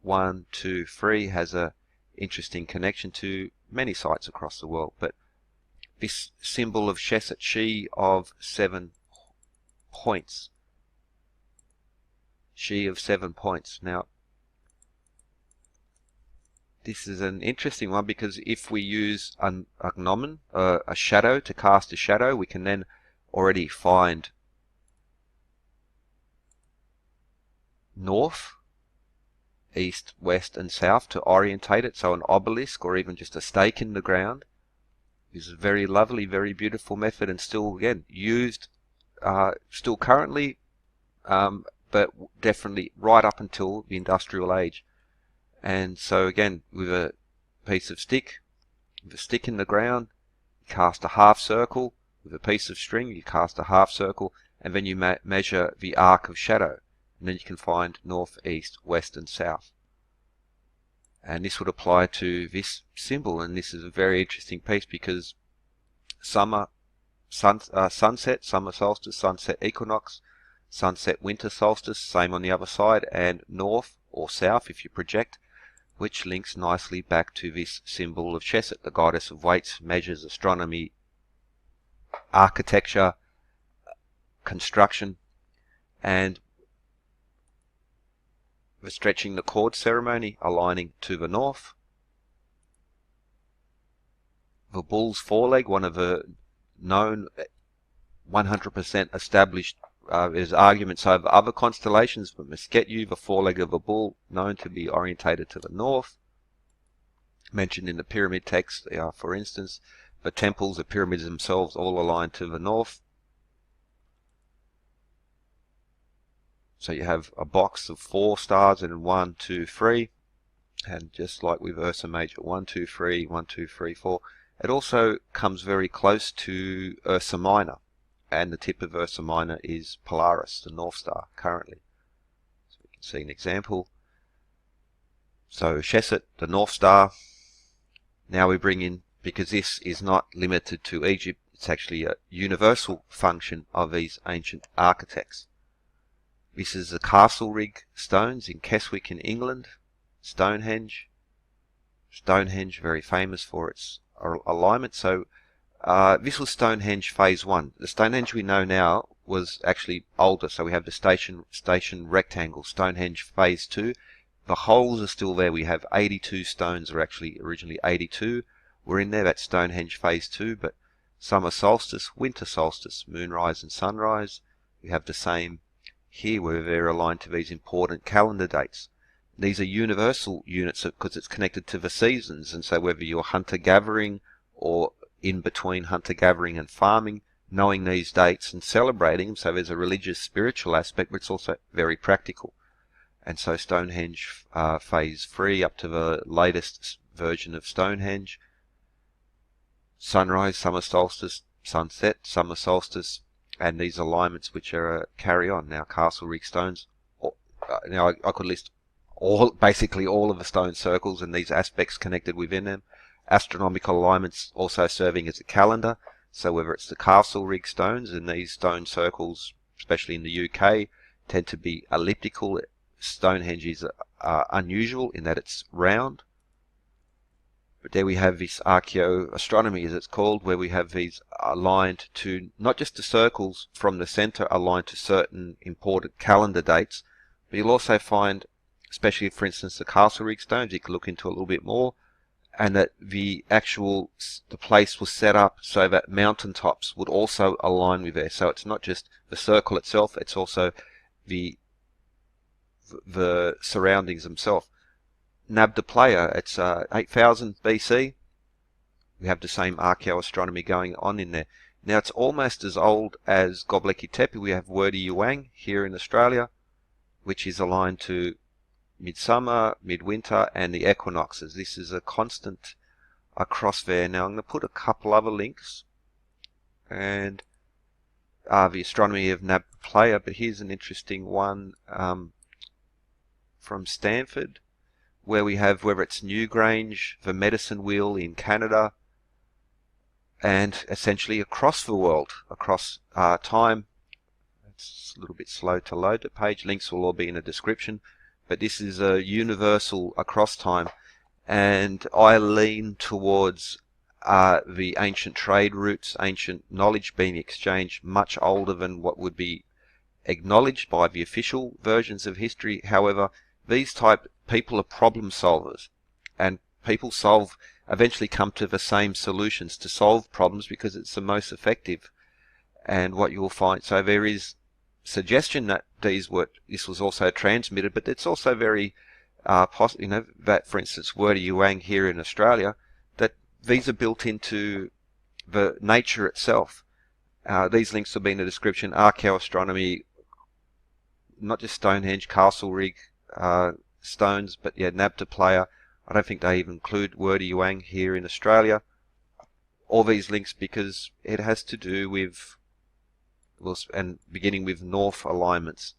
1, 2, 3 has a interesting connection to many sites across the world. But this symbol of Seshat, she of 7 points. She of 7 points. Now, this is an interesting one, because if we use an agnomen, a shadow, to cast a shadow, we can then already find north, east, west and south to orientate it. So an obelisk or even just a stake in the ground is a very lovely, very beautiful method, and still again used still currently, but definitely right up until the industrial age. And so again, with a piece of stick, with a stick in the ground, you cast a half circle. With a piece of string, you cast a half circle, and then you measure the arc of shadow, and then you can find north, east, west and south. And this would apply to this symbol, and this is a very interesting piece, because summer, sunset, summer solstice, sunset equinox, sunset winter solstice, same on the other side, and north or south if you project, which links nicely back to this symbol of Seshat, the goddess of weights, measures, astronomy, architecture, construction, and the Stretching the Cord ceremony aligning to the north. The Bull's Foreleg, one of the known 100% established, there's arguments over other constellations, but Meskhetyu, the foreleg of a bull, known to be orientated to the north. Mentioned in the pyramid text, for instance, the temples, the pyramids themselves, all aligned to the north. So you have a box of 4 stars and 1, 2, 3, and just like with Ursa Major, 1, 2, 3, 1, 2, 3, 4. It also comes very close to Ursa Minor, and the tip of Ursa Minor is Polaris, the North Star, currently. So we can see an example. So Seshat, the North Star. Now we bring in, because this is not limited to Egypt, it's actually a universal function of these ancient architects. This is the Castle Rig stones in Keswick in England, Stonehenge. Stonehenge, very famous for its alignment. So this was Stonehenge phase 1. The Stonehenge we know now was actually older, so we have the station rectangle. Stonehenge phase 2. The holes are still there. We have 82 stones, or actually originally 82 were in there. That's Stonehenge phase 2, but summer solstice, winter solstice, moonrise and sunrise. We have the same here, where they're aligned to these important calendar dates. These are universal units because it's connected to the seasons, and so whether you're hunter-gathering or in between hunter-gathering and farming, knowing these dates and celebrating them, so there's a religious, spiritual aspect, but it's also very practical. And so Stonehenge phase 3 up to the latest version of Stonehenge, sunrise, summer solstice, sunset, summer solstice, and these alignments which are carry on. Now Castle Rig stones, now I could list basically all of the stone circles and these aspects connected within them, astronomical alignments also serving as a calendar. So whether it's the castle rig stones, and these stone circles, especially in the UK, tend to be elliptical. Stonehenge is unusual in that it's round. But there we have this archaeoastronomy, as it's called, where we have these aligned to not just the circles from the center aligned to certain important calendar dates, but you'll also find, especially for instance the castle rig stones, you can look into a little bit more, and that the place was set up so that mountaintops would also align with there. So it's not just the circle itself, it's also the surroundings themselves. Nabda Playa, it's 8000 BC. We have the same archaeoastronomy going on in there. Now it's almost as old as Göbekli Tepe. We have Wurdi here in Australia, which is aligned to midsummer, midwinter, and the equinoxes. This is a constant across there. Now I'm going to put a couple other links, and the astronomy of Nabda Playa, but here's an interesting one from Stanford, where we have, whether it's Newgrange, the medicine wheel in Canada, and essentially across the world, across time. It's a little bit slow to load the page. Links will all be in the description, but this is a universal across time, and I lean towards the ancient trade routes, ancient knowledge being exchanged, much older than what would be acknowledged by the official versions of history. However, these type people are problem solvers, and people eventually come to the same solutions to solve problems because it's the most effective. And what you will find, so there is suggestion that this was also transmitted, but it's also very possible, that for instance Wurdi here in Australia, that these are built into the nature itself. These links will be in the description. Archaeoastronomy, not just Stonehenge, castle rig stones, but yeah, Nabda Playa. I don't think they even include Wurdi here in Australia. All these links, because it has to do with, and beginning with north alignments.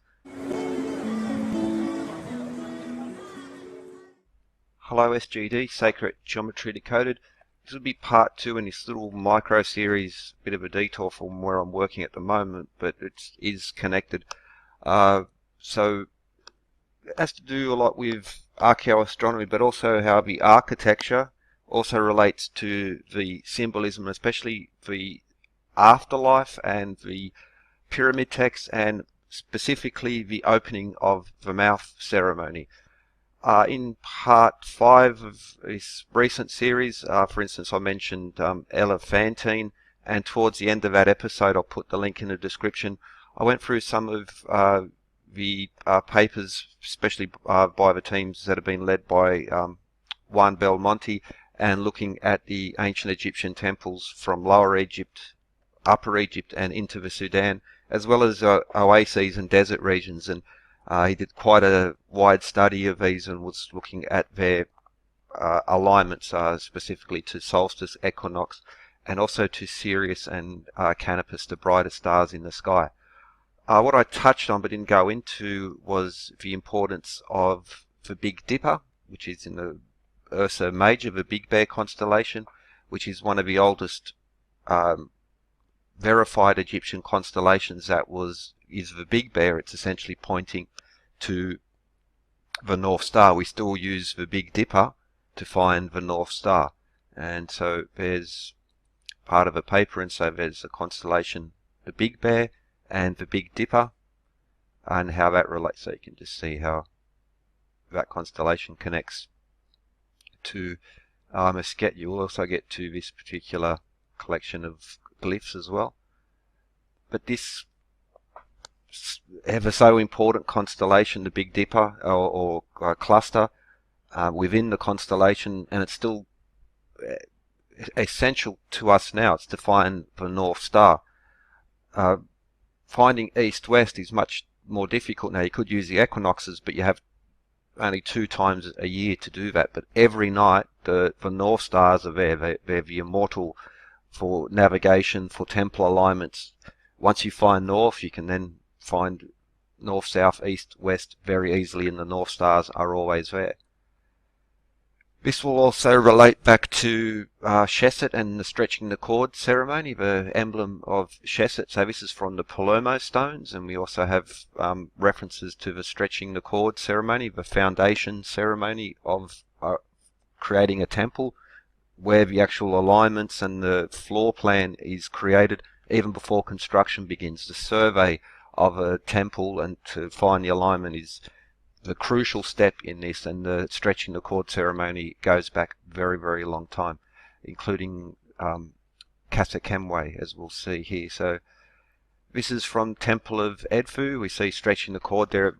Hello SGD, Sacred Geometry Decoded. This will be part 2 in this little micro series, bit of a detour from where I'm working at the moment, but it is connected. So it has to do a lot with archaeoastronomy, but also how the architecture also relates to the symbolism, especially the afterlife and the pyramid text, and specifically the opening of the mouth ceremony. In part 5 of this recent series, for instance, I mentioned Elephantine, and towards the end of that episode, I'll put the link in the description, I went through some of the papers, especially by the teams that have been led by Juan Belmonte, and looking at the ancient Egyptian temples from Lower Egypt, Upper Egypt, and into the Sudan, as well as oases and desert regions. And he did quite a wide study of these and was looking at their alignments, specifically to solstice, equinox, and also to Sirius and Canopus, the brightest stars in the sky. What I touched on but didn't go into was the importance of the Big Dipper, which is in the Ursa Major, the Big Bear constellation, which is one of the oldest verified Egyptian constellations. Is the Big Bear. It's essentially pointing to the North Star. We still use the Big Dipper to find the North Star, and so there's part of a paper, and so there's a constellation, the Big Bear and the Big Dipper, and how that relates. So you can just see how that constellation connects to Meskhetyu. We'll also get to this particular collection of glyphs as well. But this ever so important constellation, the Big Dipper, or cluster within the constellation, and it's still essential to us now. It's to find the North Star. Finding east-west is much more difficult now. You could use the equinoxes, but you have only 2 times a year to do that. But every night the North Stars are there. They're the immortal for navigation, for temple alignments. Once you find north, you can then find north, south, east, west very easily, and the North Stars are always there. This will also relate back to Seshat and the Stretching the Cord ceremony, the emblem of Seshat. So this is from the Palermo stones, and we also have references to the Stretching the Cord ceremony, the foundation ceremony of creating a temple, where the actual alignments and the floor plan is created even before construction begins. The survey of a temple and to find the alignment is the crucial step in this, and the Stretching the Cord ceremony goes back very, very long time, including Kemwe, as we'll see here. So this is from Temple of Edfu. We see Stretching the Cord there.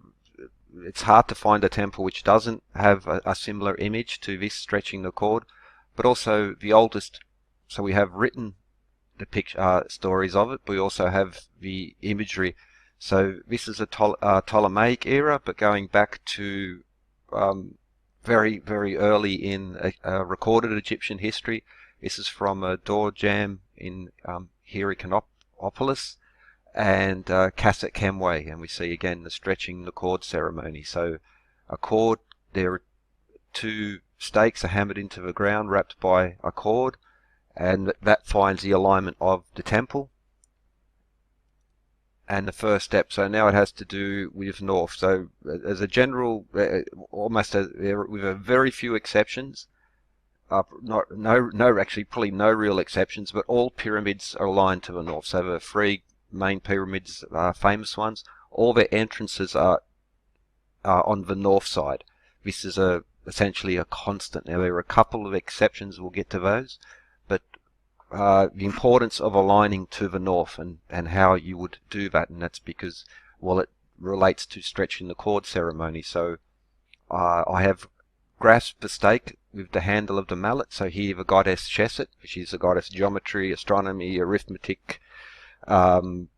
It's hard to find a temple which doesn't have a similar image to this Stretching the Cord, but also the oldest. So we have written the stories of it, but we also have the imagery. So this is a Ptolemaic era, but going back to very, very early in recorded Egyptian history. This is from Dorjam in Hierakonpolis and Kemwe, and we see again the Stretching the Cord ceremony. So a cord, there are two stakes are hammered into the ground, wrapped by a cord, and that finds the alignment of the temple. And the first step, so now it has to do with north. So as a general, with a very few exceptions, actually probably no real exceptions, but all pyramids are aligned to the north. So the three main pyramids, famous ones, all their entrances are on the north side. This is essentially a constant. Now there are a couple of exceptions, we'll get to those, but the importance of aligning to the north and how you would do that, and that's because, well, it relates to Stretching the Cord ceremony. So I have grasped the stake with the handle of the mallet. So here the goddess Seshat, which is the goddess geometry, astronomy, arithmetic, all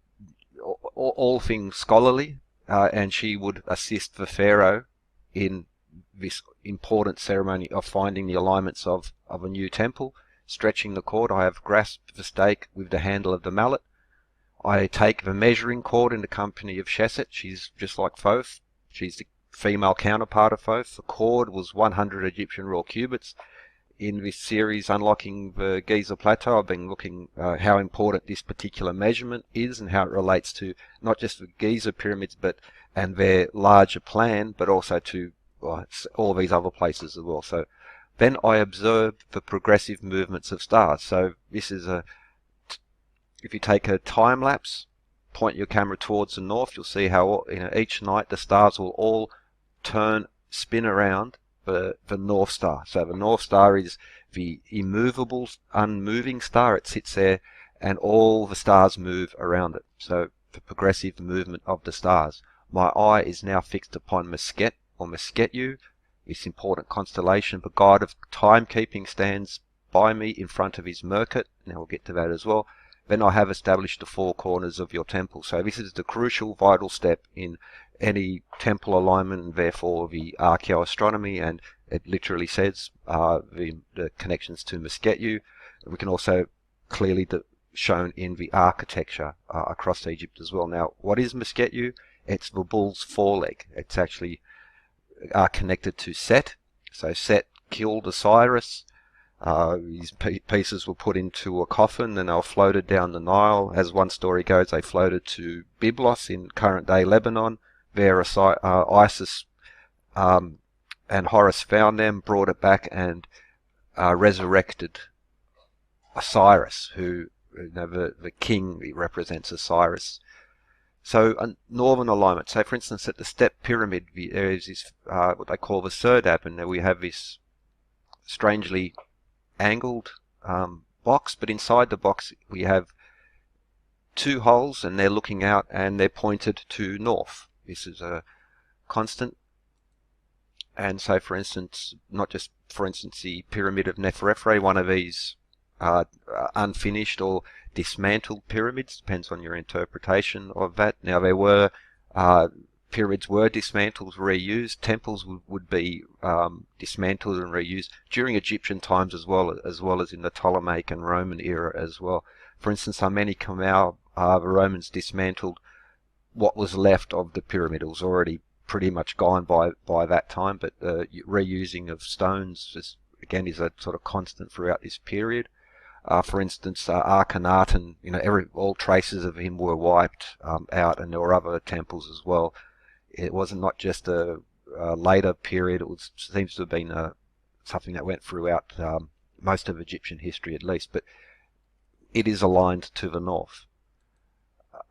things scholarly, and she would assist the pharaoh in this important ceremony of finding the alignments of a new temple. Stretching the cord, I have grasped the stake with the handle of the mallet. I take the measuring cord in the company of Seshat. She's just like Thoth. She's the female counterpart of Thoth. The cord was 100 Egyptian raw cubits. In this series, Unlocking the Giza Plateau, I've been looking how important this particular measurement is and how it relates to not just the Giza pyramids and their larger plan, but also to all these other places as well. So then I observe the progressive movements of stars. So this is if you take a time lapse, point your camera towards the north, you'll see how each night the stars will all spin around the North Star. So the North Star is the immovable, unmoving star. It sits there and all the stars move around it. So the progressive movement of the stars. My eye is now fixed upon Meskhet or Meskhetyu, this important constellation. The god of timekeeping stands by me in front of his Merkit. Now we'll get to that as well. Then I have established the four corners of your temple. So this is the crucial, vital step in any temple alignment, and therefore the archaeoastronomy, and it literally says the connections to Meskhetyu. We can also clearly shown in the architecture across Egypt as well. Now, what is Meskhetyu? It's the bull's foreleg. It's actually connected to Set. So Set killed Osiris. These pieces were put into a coffin and they were floated down the Nile. As one story goes, they floated to Byblos in current-day Lebanon. There Isis and Horus found them, brought it back, and resurrected Osiris, who, the king represents Osiris. So a northern alignment. So for instance, at the Step Pyramid, there is this what they call the Serdab, and there we have this strangely angled box, but inside the box we have two holes, and they're looking out and they're pointed to north. This is a constant. And so for instance, not just for instance the Pyramid of Neferefre, one of these unfinished or dismantled pyramids, depends on your interpretation of that. Now there were pyramids were dismantled, reused. Temples would be dismantled and reused during Egyptian times as well as in the Ptolemaic and Roman era as well. For instance, Amenemhotep, the Romans dismantled what was left of the pyramid. It was already pretty much gone by that time, but reusing of stones, just again is a sort of constant throughout this period. For instance, Akhenaten, all traces of him were wiped out, and there were other temples as well. It wasn't not just a later period. It seems to have been something that went throughout most of Egyptian history, at least. But it is aligned to the north.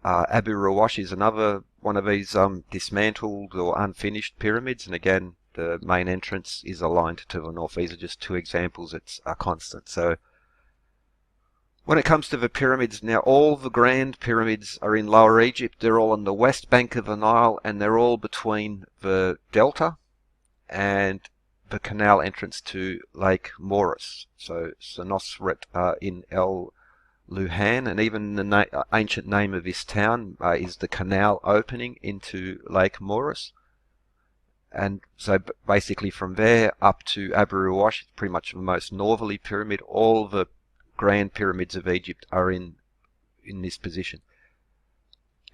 Abu Rawash is another one of these dismantled or unfinished pyramids, and again, the main entrance is aligned to the north. These are just two examples. It's a constant. So when it comes to the pyramids, now all the grand pyramids are in Lower Egypt. They're all on the west bank of the Nile, and they're all between the delta and the canal entrance to Lake Moeris. So Senusret in El Luhan, and even the ancient name of this town is the canal opening into Lake Moeris. And so basically from there up to Abu Rawash, pretty much the most northerly pyramid. All the grand pyramids of Egypt are in this position.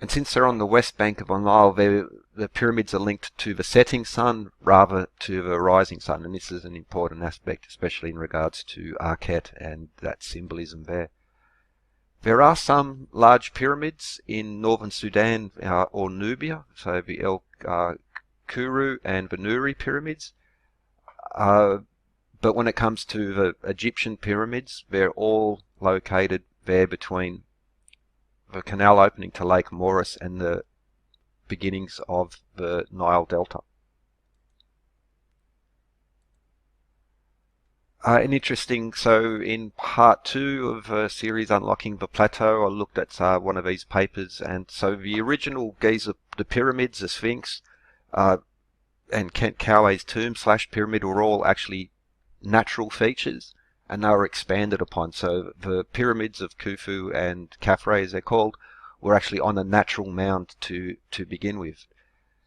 And since they're on the west bank of the Nile, the pyramids are linked to the setting sun rather to the rising sun. And this is an important aspect, especially in regards to Akhet and that symbolism there. There are some large pyramids in northern Sudan or Nubia, so the El Kuru and the Nuri pyramids. But when it comes to the Egyptian pyramids, they're all located there between the canal opening to Lake Moeris and the beginnings of the Nile Delta. And interesting, so in part 2 of the series Unlocking the Plateau, I looked at one of these papers, and so the original Giza, the pyramids, the Sphinx, and Kent Kawe's tomb / pyramid were all actually natural features, and they were expanded upon. So the pyramids of Khufu and Khafre, as they're called, were actually on a natural mound to begin with.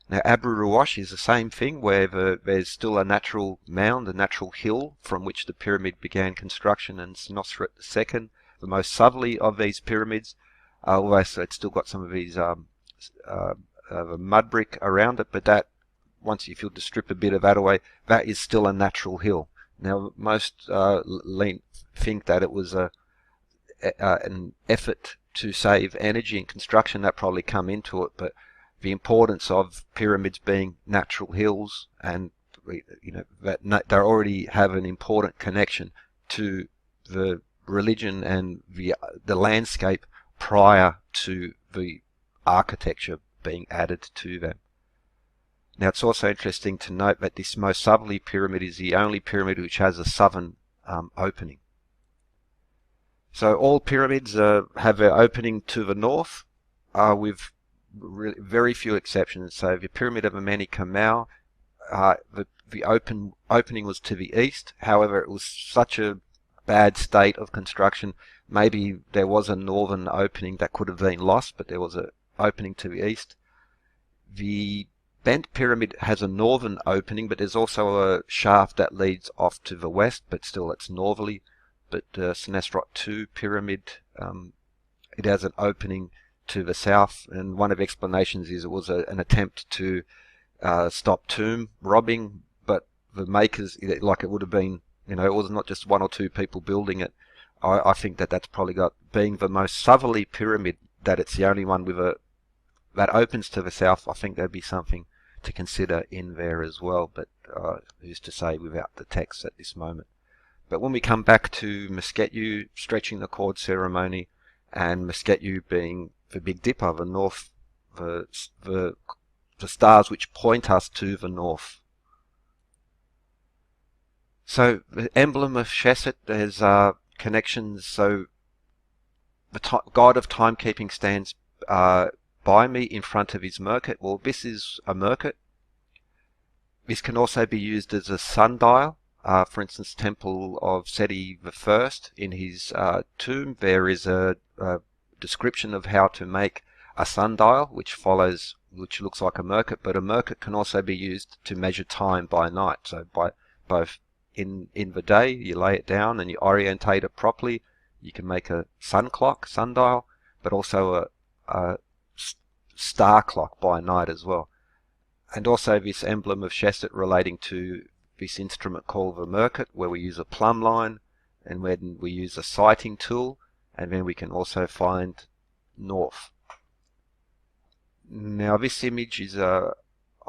Now Abu Rawash is the same thing, where there's still a natural mound, a natural hill from which the pyramid began construction, and Senusret II, the most southerly of these pyramids, although it's still got some of these mud brick around it, but that, once if you were to strip a bit of that away, that is still a natural hill. Now most think that it was an effort to save energy in construction that probably come into it, but the importance of pyramids being natural hills, and that they already have an important connection to the religion and the landscape prior to the architecture being added to them. Now it's also interesting to note that this most southerly pyramid is the only pyramid which has a southern opening. So all pyramids have their opening to the north, with very few exceptions. So the pyramid of Amenemhat, the opening was to the east. However, it was such a bad state of construction, maybe there was a northern opening that could have been lost, but there was an opening to the east. The Bent pyramid has a northern opening, but there's also a shaft that leads off to the west, but still it's northerly. But Senusret II pyramid, it has an opening to the south, and one of the explanations is it was an attempt to stop tomb robbing, but the makers, like it would have been, it was not just one or two people building it. I think that's probably got, being the most southerly pyramid, that it's the only one with that opens to the south. I think there'd be something to consider in there as well, but who's to say without the text at this moment. But when we come back to Meskhetyu, stretching the cord ceremony, and Meskhetyu being the Big Dipper, the north, the stars which point us to the north. So the emblem of Seshat, there's connections. So the god of timekeeping stands by me in front of his Merkhet. Well, this is a Merkhet. This can also be used as a sundial. For instance, temple of Seti I, in his tomb, there is a description of how to make a sundial, which looks like a Merkhet, but a Merkhet can also be used to measure time by night. So by both in the day, you lay it down and you orientate it properly. You can make a sun clock, sundial, but also a star clock by night as well. And also this emblem of Seshat relating to this instrument called the Merkhet, where we use a plumb line, and when we use a sighting tool, and then we can also find north. Now this image is I'll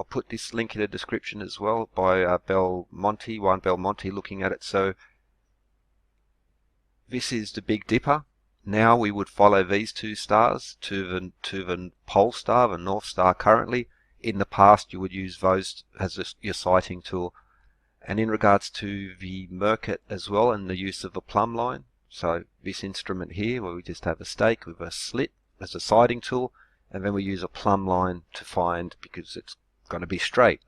put this link in the description as well, by Belmonte, Juan Belmonte, looking at it. So this is the Big Dipper. Now we would follow these two stars to the pole star, the North Star currently. In the past you would use those as your sighting tool. And in regards to the Merkhet as well, and the use of the plumb line, so this instrument here, where we just have a stake with a slit as a sighting tool, and then we use a plumb line to find, because it's going to be straight.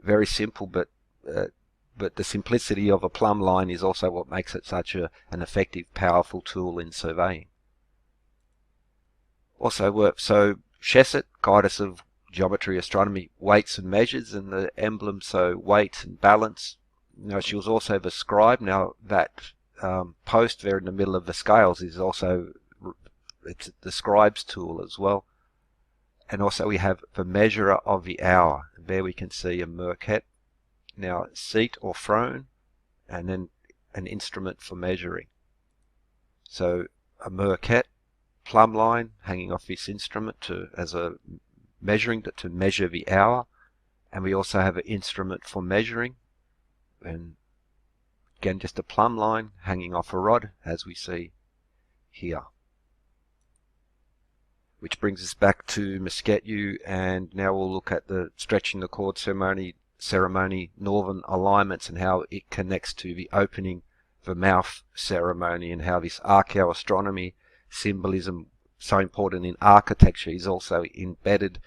Very simple, but the simplicity of a plumb line is also what makes it such an effective, powerful tool in surveying. Also, so Seshat, goddess of geometry, astronomy, weights and measures, and the emblem, so weight and balance. Now, she was also the scribe. Now that post there in the middle of the scales is also, it's the scribe's tool as well. And also we have the measurer of the hour. There we can see a Merkhet. Now seat or throne, and then an instrument for measuring. So a Merkhet, plumb line hanging off this instrument to measure the hour, and we also have an instrument for measuring, and again just a plumb line hanging off a rod, as we see here. Which brings us back to Meskhetyu, and now we'll look at the Stretching the Cord ceremony, northern alignments, and how it connects to the opening the mouth ceremony, and how this archaeoastronomy symbolism, so important in architecture, is also embedded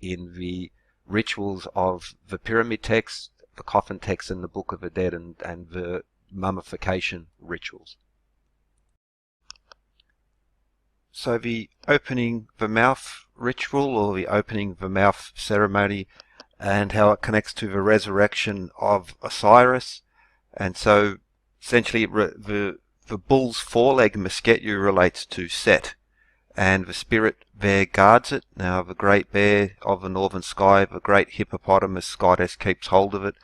in the rituals of the pyramid text, the coffin text, and the Book of the Dead, and the mummification rituals. So the opening the mouth ritual, or the opening the mouth ceremony, and how it connects to the resurrection of Osiris. And so essentially the bull's foreleg Meskhetyu relates to Set, and the spirit there guards it. Now the great bear of the northern sky, the great hippopotamus goddess, keeps hold of it,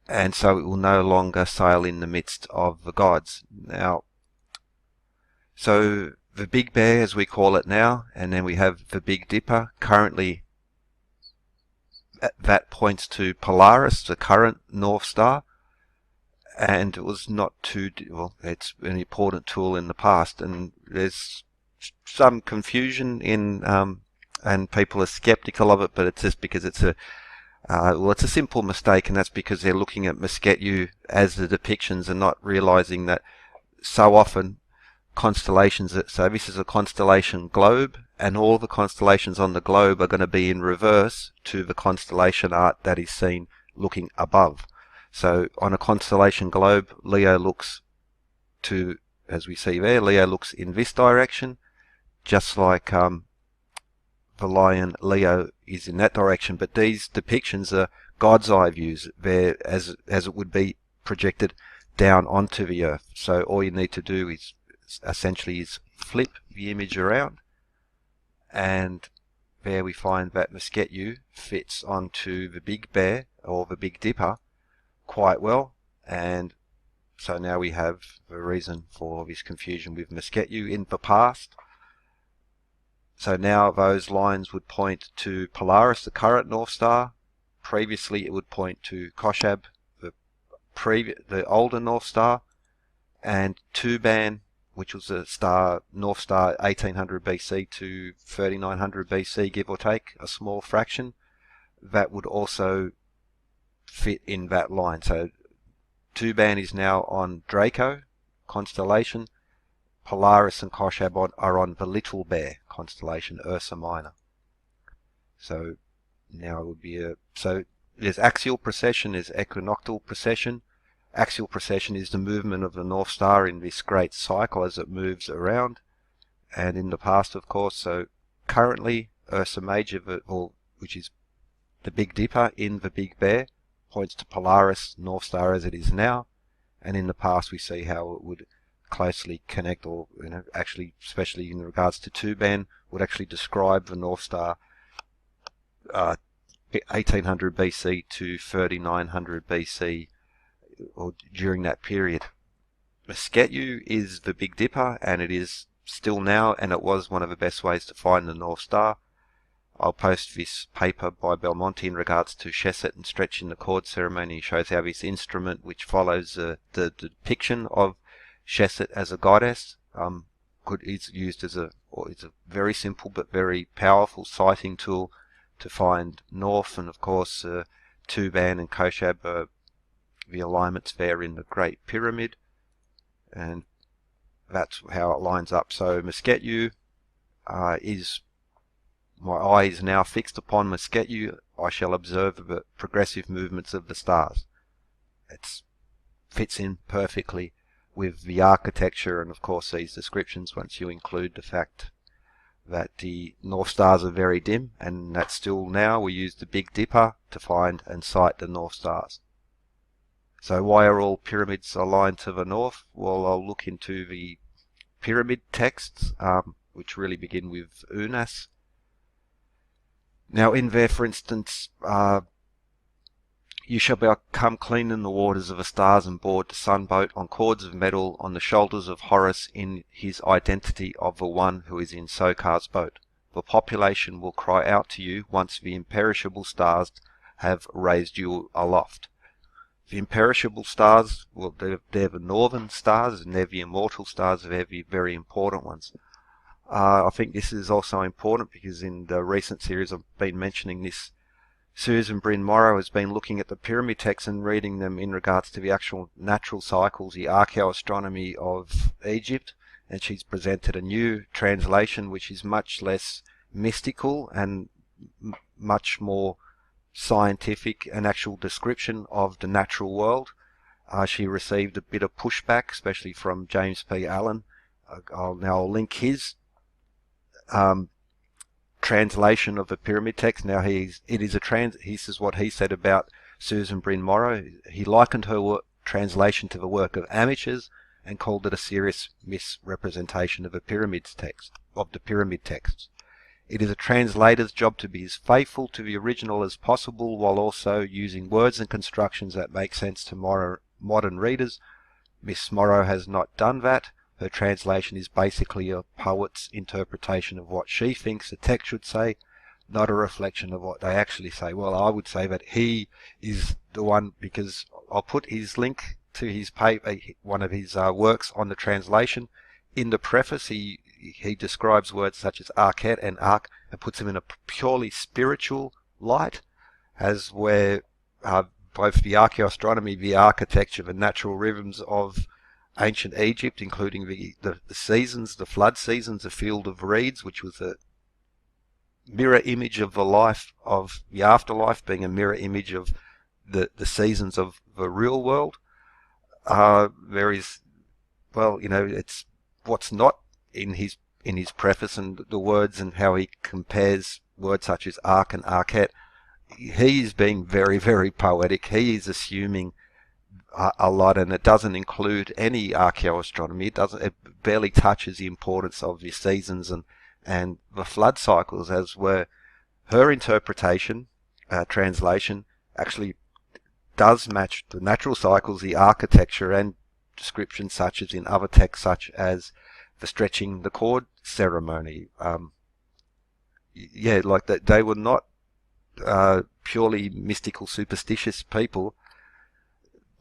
and so it will no longer sail in the midst of the gods. Now, so the big bear, as we call it now, and then we have the Big Dipper. Currently that points to Polaris, the current North Star, and it was not too, well, it's an important tool in the past, and there's some confusion in and people are skeptical of it, but it's just because it's it's a simple mistake, and that's because they're looking at Meskhetyu as the depictions and not realizing that so often constellations, so this is a constellation globe, and all the constellations on the globe are going to be in reverse to the constellation art that is seen looking above. So on a constellation globe, Leo looks to, as we see there, Leo looks in this direction, just like the lion Leo is in that direction. But these depictions are God's eye views, there as it would be projected down onto the earth. So all you need to do is essentially is flip the image around, and there we find that Meskhetyu fits onto the big bear, or the Big Dipper, quite well. And so now we have the reason for this confusion with Meskhetyu in the past. So now those lines would point to Polaris, the current North Star. Previously it would point to Koshab, the older North Star, and Tuban, which was a star, North Star 1800 BC to 3900 BC, give or take a small fraction, that would also fit in that line. So Tuban is now on Draco constellation. Polaris and Koshab are on the Little Bear constellation, Ursa Minor. So now it would be so there's axial precession, there's equinoctial precession. Axial precession is the movement of the North Star in this great cycle as it moves around, and in the past, of course. So currently Ursa Major, which is the Big Dipper in the Big Bear, points to Polaris, North Star as it is now, and in the past we see how it would closely connect, or actually, especially in regards to Tuban, would actually describe the North Star 1800 BC to 3900 BC or during that period. Meskhetyu is the Big Dipper, and it is still now, and it was one of the best ways to find the North Star. I'll post this paper by Belmonte in regards to Seshat and Stretchingthe Cord ceremony. It shows how this instrument, which follows the depiction of Seshat as a goddess, is used as it's a very simple but very powerful sighting tool to find north, and of course Tuban and Koshab, the alignments there in the Great Pyramid, and that's how it lines up. So Meskhetyu is, my eye is now fixed upon Meskhetyu. I shall observe the progressive movements of the stars. It fits in perfectly with the architecture, and of course these descriptions, once you include the fact that the North Stars are very dim, and that still now we use the Big Dipper to find and sight the North Stars. So why are all pyramids aligned to the north? Well, I'll look into the pyramid texts, which really begin with Unas. Now in there, for instance, you shall become clean in the waters of the stars and board the sunboat on cords of metal on the shoulders of Horus in his identity of the one who is in Sokar's boat. The population will cry out to you once the imperishable stars have raised you aloft. The imperishable stars, well, they're the northern stars, and they're the immortal stars. They're the very important ones. I think this is also important because in the recent series I've been mentioning this. Susan Bryn Morrow has been looking at the pyramid texts and reading them in regards to the actual natural cycles, the archaeoastronomy of Egypt, and she's presented a new translation which is much less mystical and much more scientific, an actual description of the natural world. She received a bit of pushback, especially from James P. Allen. I'll link his translation of the pyramid text. Now he says what he said about Susan Bryn Morrow. He likened her translation to the work of amateurs and called it a serious misrepresentation of the pyramid texts. It is a translator's job to be as faithful to the original as possible, while also using words and constructions that make sense to modern readers. Miss Morrow has not done that. Her translation is basically a poet's interpretation of what she thinks the text should say, not a reflection of what they actually say. Well, I would say that he is the one, because I'll put his link to his paper, one of his works on the translation. In the preface, he describes words such as archet and arc and puts them in a purely spiritual light, as where both the archaeoastronomy, the architecture, the natural rhythms of ancient Egypt, including the seasons, the flood seasons, the field of reeds, which was a mirror image of the life of the afterlife, being a mirror image of the seasons of the real world. There is, well, it's what's not in his preface, and the words and how he compares words such as arc and archet. He is being very, very poetic. He is assuming a lot, and it doesn't include any archaeoastronomy. It barely touches the importance of the seasons and the flood cycles, as where her interpretation, translation, actually does match the natural cycles, the architecture, and descriptions such as in other texts, such as the Stretchingthe Cord ceremony. Like that, they were not purely mystical, superstitious people.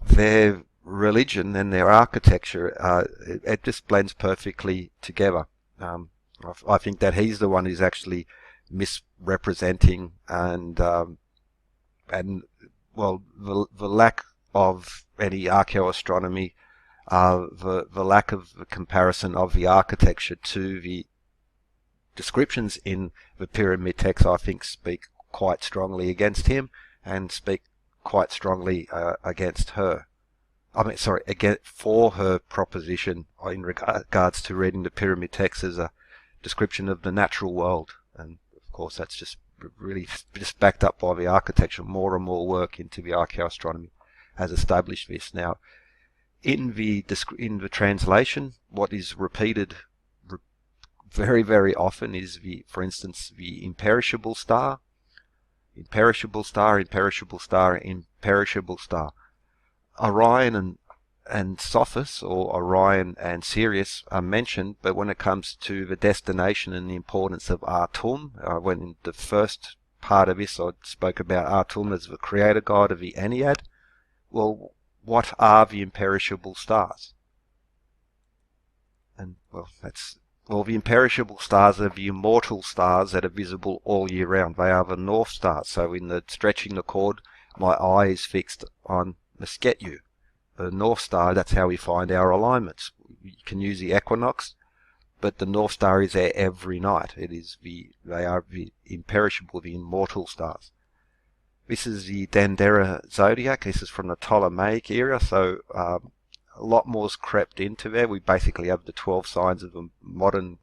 Their religion and their architecture, it just blends perfectly together. I think that he's the one who's actually misrepresenting and well, the lack of any archaeoastronomy, the lack of the comparison of the architecture to the descriptions in the pyramid text, I think speak quite strongly against him and speak quite strongly against her. For her proposition in regards to reading the pyramid text as a description of the natural world. And of course that's just really just backed up by the architecture. More and more work into the archaeoastronomy has established this. Now, in the translation, what is repeated very, very often is for instance, the imperishable star. Imperishable star, imperishable star, imperishable star. Orion and Sothis, or Orion and Sirius, are mentioned, but when it comes to the destination and the importance of Atum, when in the first part of this I spoke about Atum as the creator god of the Ennead. Well, what are the imperishable stars? And well, the imperishable stars are the immortal stars that are visible all year round. They are the North Stars. So in the Stretching the Cord, my eye is fixed on Meskhetyu, the North Star. That's how we find our alignments. You can use the equinox, but the North Star is there every night. They are the imperishable, the immortal stars. This is the Decans and Zodiac. This is from the Ptolemaic era, so a lot more's crept into there. We basically have the 12 signs of the modern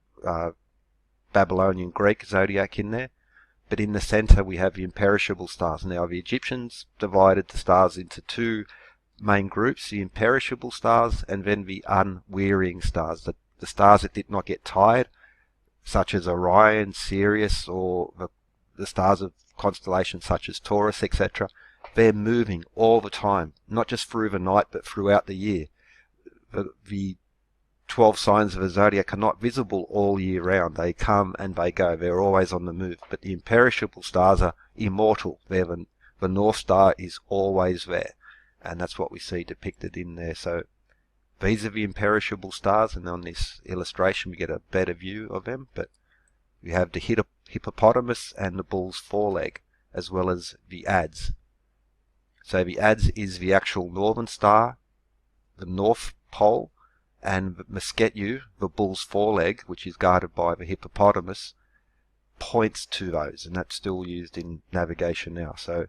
Babylonian Greek zodiac in there. But in the center we have the imperishable stars. Now the Egyptians divided the stars into two main groups, the imperishable stars and then the unwearying stars, the stars that did not get tired, such as Orion, Sirius, or the stars of constellations such as Taurus, etc. They're moving all the time, not just through the night but throughout the year. The 12 signs of the zodiac are not visible all year round. They come and they go. They're always on the move. But the imperishable stars are immortal. The North Star is always there. And that's what we see depicted in there. So these are the imperishable stars, and on this illustration we get a better view of them. But we have the hippopotamus and the bull's foreleg, as well as the adze. So the adze is the actual northern star, the North Pole, and Meskhetyu, the bull's foreleg, which is guarded by the hippopotamus, points to those, and that's still used in navigation now. So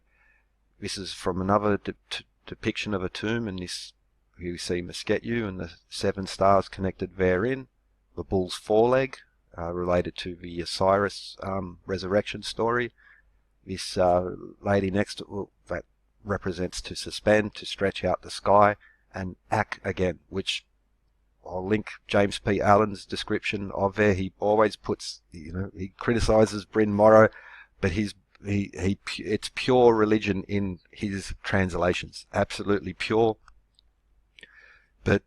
this is from another depiction of a tomb, and this here we see Meskhetyu and the 7 stars connected therein, the bull's foreleg, related to the Osiris resurrection story. This lady next to it, that represents to suspend, to stretch out the sky, and Ak again, which I'll link James P. Allen's description of there. He always puts, he criticizes Bryn Morrow, but it's pure religion in his translations, absolutely pure. But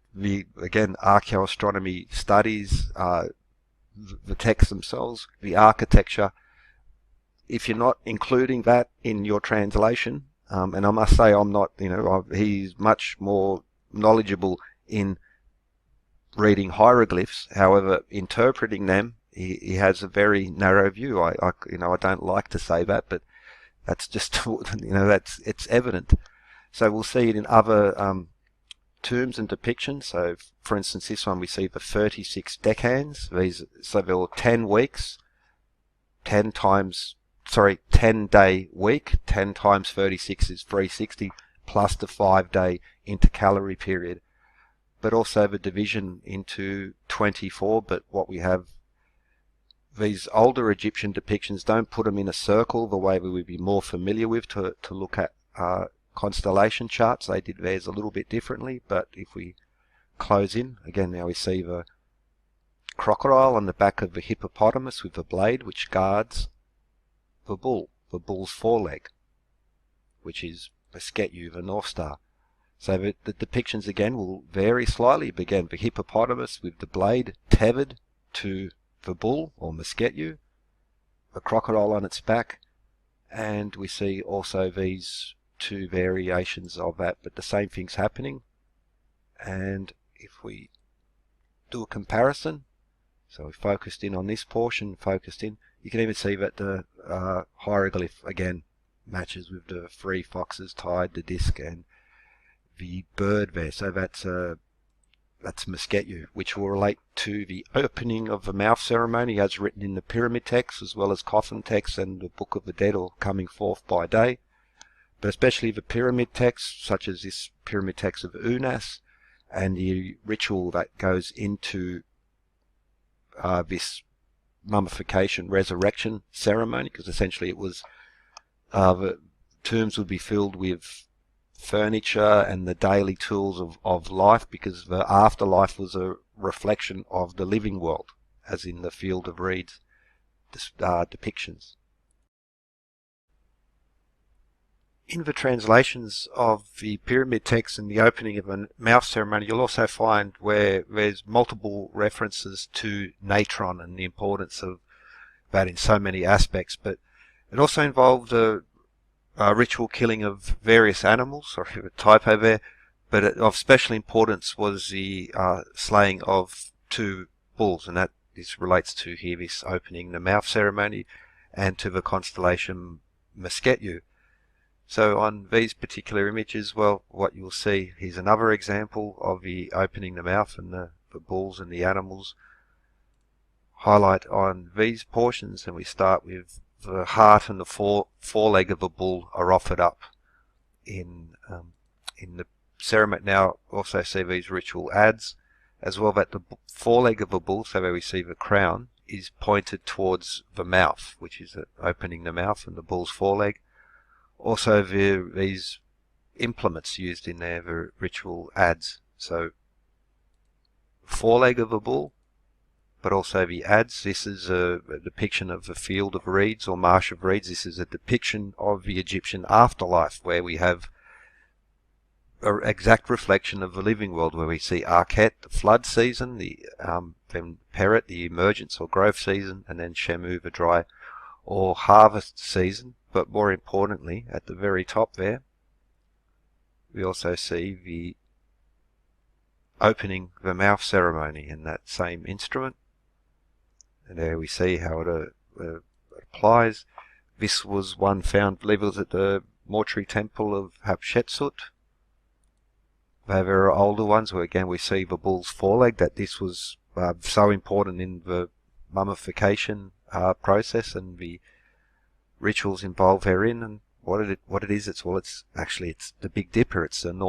again, archaeoastronomy studies the texts themselves, the architecture. If you're not including that in your translation, and I must say I'm not, he's much more knowledgeable in reading hieroglyphs. However, interpreting them, he has a very narrow view. I don't like to say that, but that's just, it's evident. So we'll see it in other tombs and depictions. So, for instance, this one we see the 36 decans. So there were 10 weeks, 10 day week. 10 times 36 is 360, plus the 5-day intercalary period. But also the division into 24. But what we have, these older Egyptian depictions don't put them in a circle the way we would be more familiar with to look at constellation charts. They did theirs a little bit differently. But if we close in, again now we see the crocodile on the back of the hippopotamus with the blade which guards the bull's foreleg, which is Meskhetyu, the North Star. So the depictions again will vary slightly. Again, the hippopotamus with the blade tethered to the bull or Meskhetyu, the crocodile on its back, and we see also these 2 variations of that, but the same thing's happening. And if we do a comparison, so we focused in on this portion, you can even see that the hieroglyph again matches with the 3 foxes tied, the disc, and the bird there. So that's Meskhetyu, which will relate to the opening of the mouth ceremony as written in the pyramid text, as well as coffin text and the Book of the Dead, or coming forth by day. But especially the pyramid texts, such as this pyramid text of Unas, and the ritual that goes into this mummification resurrection ceremony, because essentially it was the tombs would be filled with furniture and the daily tools of life, because the afterlife was a reflection of the living world, as in the Field of Reeds depictions. In the translations of the pyramid text and the opening of a mouth ceremony, you'll also find where there's multiple references to natron and the importance of that in so many aspects. But it also involved a ritual killing of various animals. Sorry for a typo there. But of special importance was the slaying of 2 bulls, and that this relates to here this opening the mouth ceremony and to the constellation Meskhetyu. So on these particular images, well, what you'll see, here's another example of the opening the mouth and the bulls and the animals. Highlight on these portions, and we start with the heart and the foreleg of a bull are offered up in the ceremony. Now also see these ritual adds as well, that the foreleg of a bull, so where we see the crown, is pointed towards the mouth, which is opening the mouth and the bull's foreleg. Also these implements used in there, the ritual adds. So foreleg of a bull, but also the adds. This is a depiction of the field of reeds or marsh of reeds. This is a depiction of the Egyptian afterlife, where we have an exact reflection of the living world, where we see Akhet, the flood season, then Peret, the emergence or growth season, and then Shemu, the dry or harvest season. But more importantly, at the very top there, we also see the opening the mouth ceremony in that same instrument. And there we see how it applies. This was one found, I believe it was at the mortuary temple of Hatshepsut. There are older ones where again we see the bull's foreleg, that this was so important in the mummification process and the rituals involved therein. And what it is, it's the Big Dipper. It's the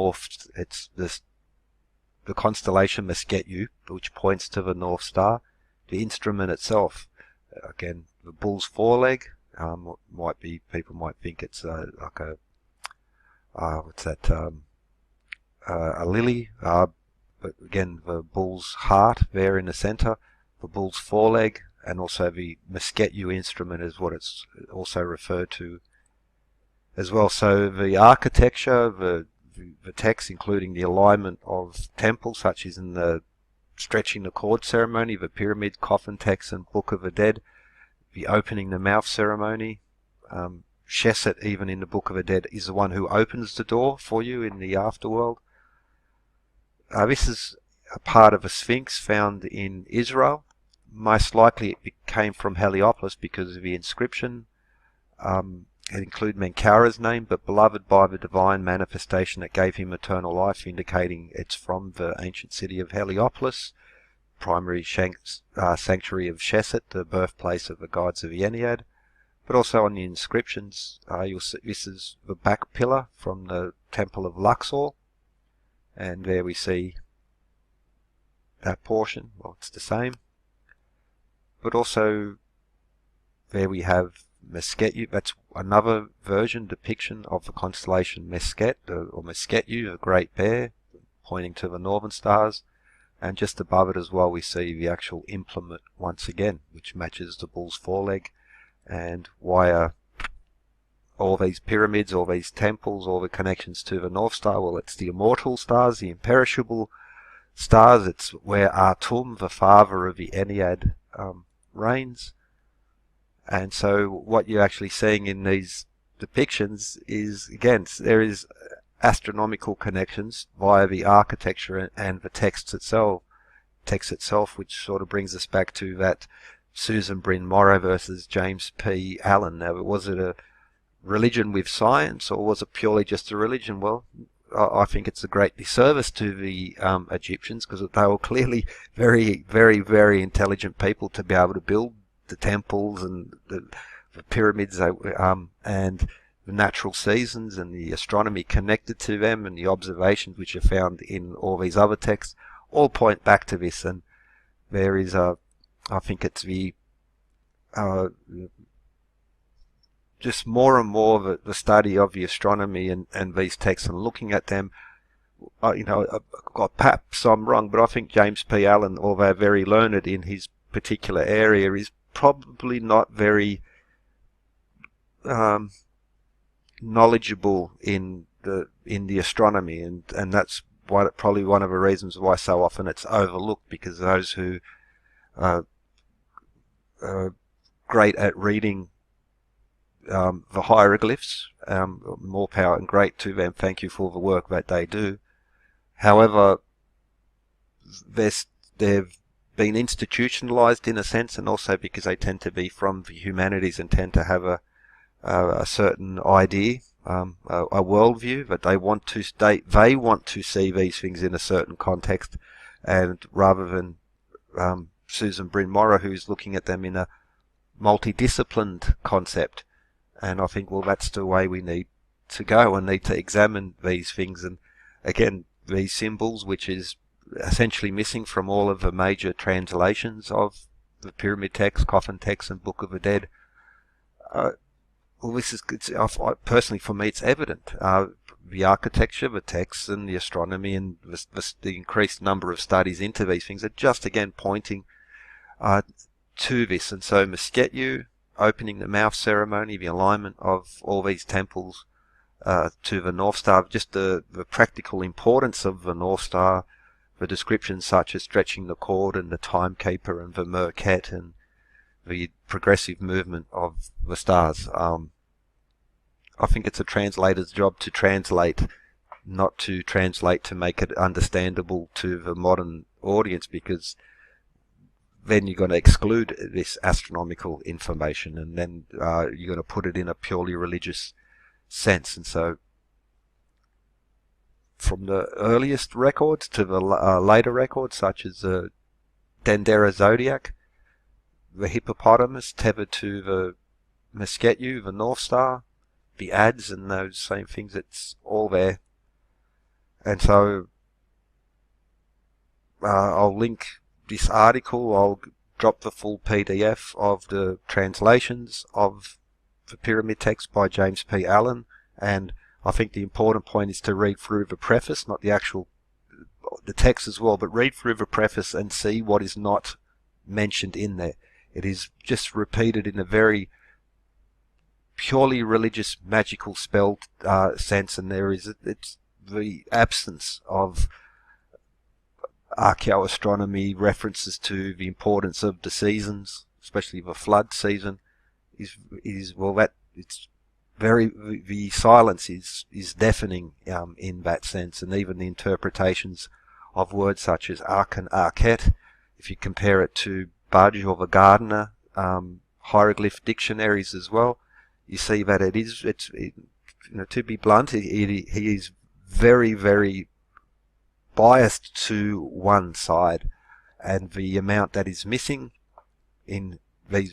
constellation Meskhetyu, which points to the North Star. The instrument itself, again, the bull's foreleg. People might think it's like a lily, but again the bull's heart there in the center, the bull's foreleg, and also the Meskhetyu instrument is what it's also referred to as well. So the architecture, the text, including the alignment of temples, such as in the Stretchingthe Cord ceremony, the pyramid, coffin text, and Book of the Dead, the opening the mouth ceremony. Seshat, even in the Book of the Dead, is the one who opens the door for you in the afterworld. This is a part of a sphinx found in Israel. Most likely it came from Heliopolis because of the inscription. It includes Menkaure's name, but beloved by the divine manifestation that gave him eternal life, indicating it's from the ancient city of Heliopolis, primary sanctuary of Seshat, the birthplace of the gods of the Ennead. But also on the inscriptions, you'll see this is the back pillar from the temple of Luxor, and there we see that portion. Well, it's the same. But also there we have Meskhetyu. That's another depiction of the constellation Mesket, or Meskhetyu, the Great Bear, pointing to the northern stars. And just above it as well, we see the actual implement once again, which matches the bull's foreleg. And why are all these pyramids, all these temples, all the connections to the North Star? Well, it's the immortal stars, the imperishable stars. It's where Atum, the father of the Ennead, reigns. And so what you're actually seeing in these depictions is, again, there is astronomical connections via the architecture and the text itself, which sort of brings us back to that Susan Bryn Morrow versus James P. Allen. Now, was it a religion with science, or was it purely just a religion? Well, I think it's a great disservice to the Egyptians, because they were clearly very, very, very intelligent people to be able to build the temples and the pyramids, and the natural seasons and the astronomy connected to them, and the observations which are found in all these other texts all point back to this. And there is I think it's just more and more the study of the astronomy and these texts and looking at them. Perhaps I'm wrong, but I think James P. Allen, although very learned in his particular area, is probably not very knowledgeable in the astronomy, and that's probably one of the reasons why so often it's overlooked, because those who are great at reading the hieroglyphs, more power and great to them. Thank you for the work that they do. However, they've been institutionalized in a sense, and also because they tend to be from the humanities and tend to have a certain idea, a worldview that they want to state. They want to see these things in a certain context, and rather than Susan Bryn Mawr, who's looking at them in a multidisciplined concept. And I think, well, that's the way we need to go and need to examine these things. And again, these symbols, which is essentially missing from all of the major translations of the pyramid text, coffin text, and Book of the Dead. Well, this is, personally for me, it's evident. The architecture, the texts, and the astronomy, and the increased number of studies into these things are just again pointing to this. And so Meskhetyu, opening the mouth ceremony, the alignment of all these temples to the North Star, just the practical importance of the North Star, the descriptions such as Stretchingthe Cord and the Timekeeper and the Meskhetyu and the progressive movement of the stars. I think it's a translator's job to translate, not to translate to make it understandable to the modern audience, because then you're going to exclude this astronomical information, and then you're going to put it in a purely religious sense. And so from the earliest records to the later records, such as the Dendera Zodiac, the hippopotamus tethered to the Meskhetyu, the North Star, the ads and those same things, it's all there. And so I'll link this article. I'll drop the full PDF of the translations of the pyramid text by James P. Allen, and I think the important point is to read through the preface, not the text as well, but read through the preface and see what is not mentioned in there. It is just repeated in a very purely religious, magical spell sense, and it's the absence of archaeoastronomy, references to the importance of the seasons, especially the flood season, the silence is deafening in that sense. And even the interpretations of words such as ark and arket, if you compare it to Budge or the Gardner hieroglyph dictionaries as well, you see that to be blunt, he is very, very biased to one side, and the amount that is missing in the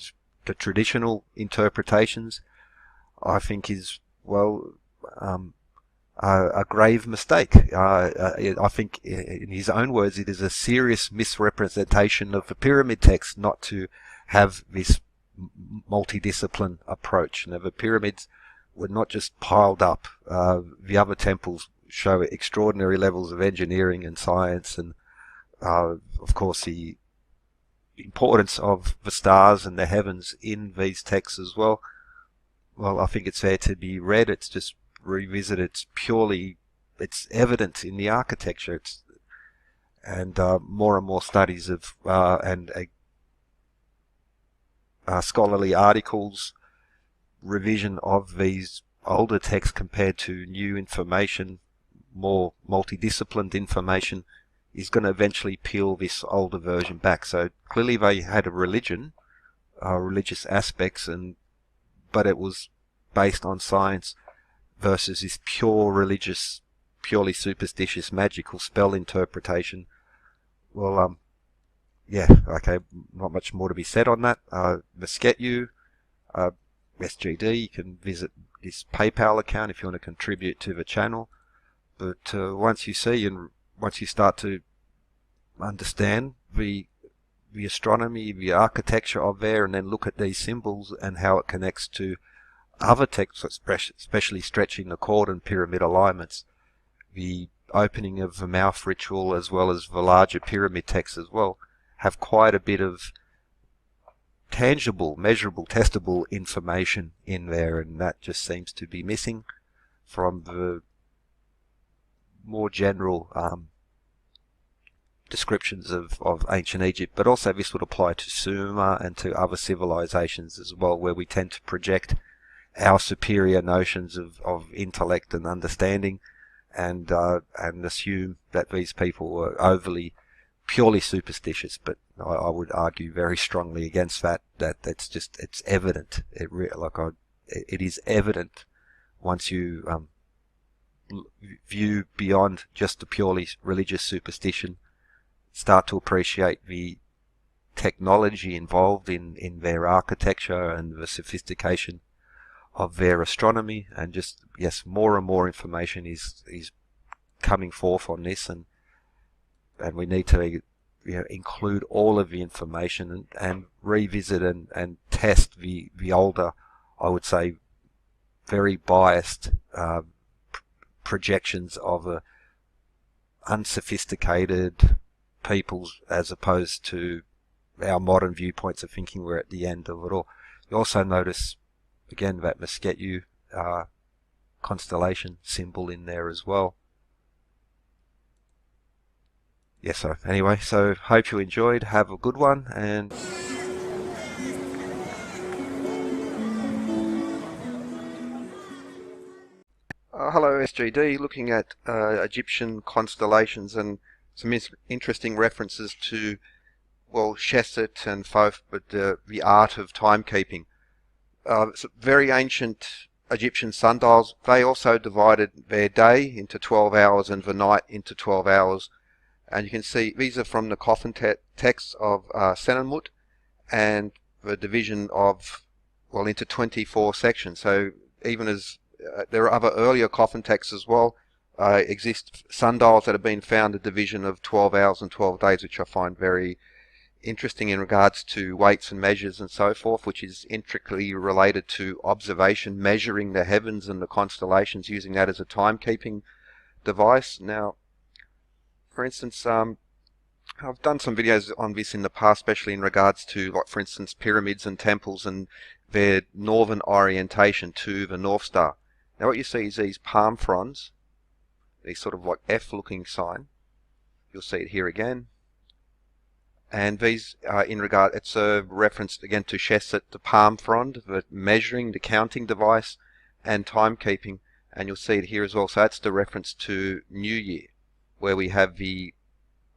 traditional interpretations, I think, is a grave mistake. I think, in his own words, it is a serious misrepresentation of the pyramid text not to have this multidiscipline approach. The pyramids were not just piled up. The other temples show extraordinary levels of engineering and science, and of course the importance of the stars and the heavens in these texts as well. Well, I think it's there to be read. It's just revisited. It's evident in the architecture. And more and more studies of scholarly articles, revision of these older texts compared to new information, more multidisciplined information, is going to eventually peel this older version back. So clearly they had a religion, religious aspects, but it was based on science versus this pure religious, purely superstitious, magical spell interpretation. Well, yeah, okay, not much more to be said on that. Meskhetyu, SGD, you can visit this PayPal account if you want to contribute to the channel. But once you start to understand the astronomy, the architecture of there, and then look at these symbols and how it connects to other texts, especially Stretchingthe Cord and pyramid alignments, the opening of the mouth ritual as well as the larger pyramid text as well, have quite a bit of tangible, measurable, testable information in there, and that just seems to be missing from the more general descriptions of ancient Egypt. But also this would apply to Sumer and to other civilizations as well, where we tend to project our superior notions of intellect and understanding, and assume that these people were overly purely superstitious. But I would argue very strongly against that. It's evident. It is evident once you view beyond just the purely religious superstition, start to appreciate the technology involved in their architecture and the sophistication of their astronomy, and just, yes, more and more information is coming forth on this, and we need to include all of the information and revisit and test the older, I would say, very biased projections of unsophisticated peoples, as opposed to our modern viewpoints of thinking we're at the end of it all. You also notice again that Meskhetyu constellation symbol in there as well. Yeah, so anyway, so hope you enjoyed. Have a good one, and hello SGD, looking at Egyptian constellations and some interesting references to, well, Seshat and Thoth, but the art of timekeeping. Very ancient Egyptian sundials, they also divided their day into 12 hours and the night into 12 hours. And you can see these are from the coffin texts of Senenmut, and the division of, well, into 24 sections. So even as there are other earlier coffin texts as well, exist sundials that have been found a division of 12 hours and 12 days, which I find very interesting in regards to weights and measures and so forth, which is intricately related to observation, measuring the heavens and the constellations, using that as a timekeeping device. Now, for instance, I've done some videos on this in the past, especially in regards to, like, for instance, pyramids and temples and their northern orientation to the North Star. Now what you see is these palm fronds, these sort of like F-looking sign. You'll see it here again. And these are it's a reference again to Seshat, the palm frond, the measuring, the counting device, and timekeeping. And you'll see it here as well. So that's the reference to New Year, where we have the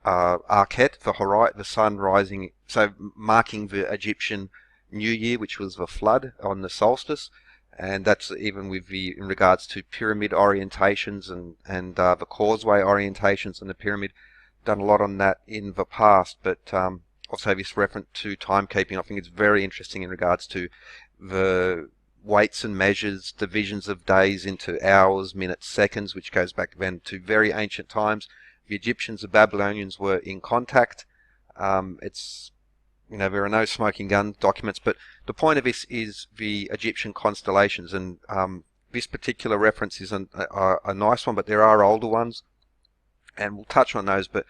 Arket, the sun rising, so marking the Egyptian New Year, which was the flood on the solstice. And that's even with in regards to pyramid orientations and the causeway orientations and the pyramid. Done a lot on that in the past, but also this reference to timekeeping, I think it's very interesting in regards to the weights and measures, divisions of days into hours, minutes, seconds, which goes back then to very ancient times. The Egyptians, the Babylonians were in contact. There are no smoking gun documents, but the point of this is the Egyptian constellations, and this particular reference is a nice one, but there are older ones, and we'll touch on those. But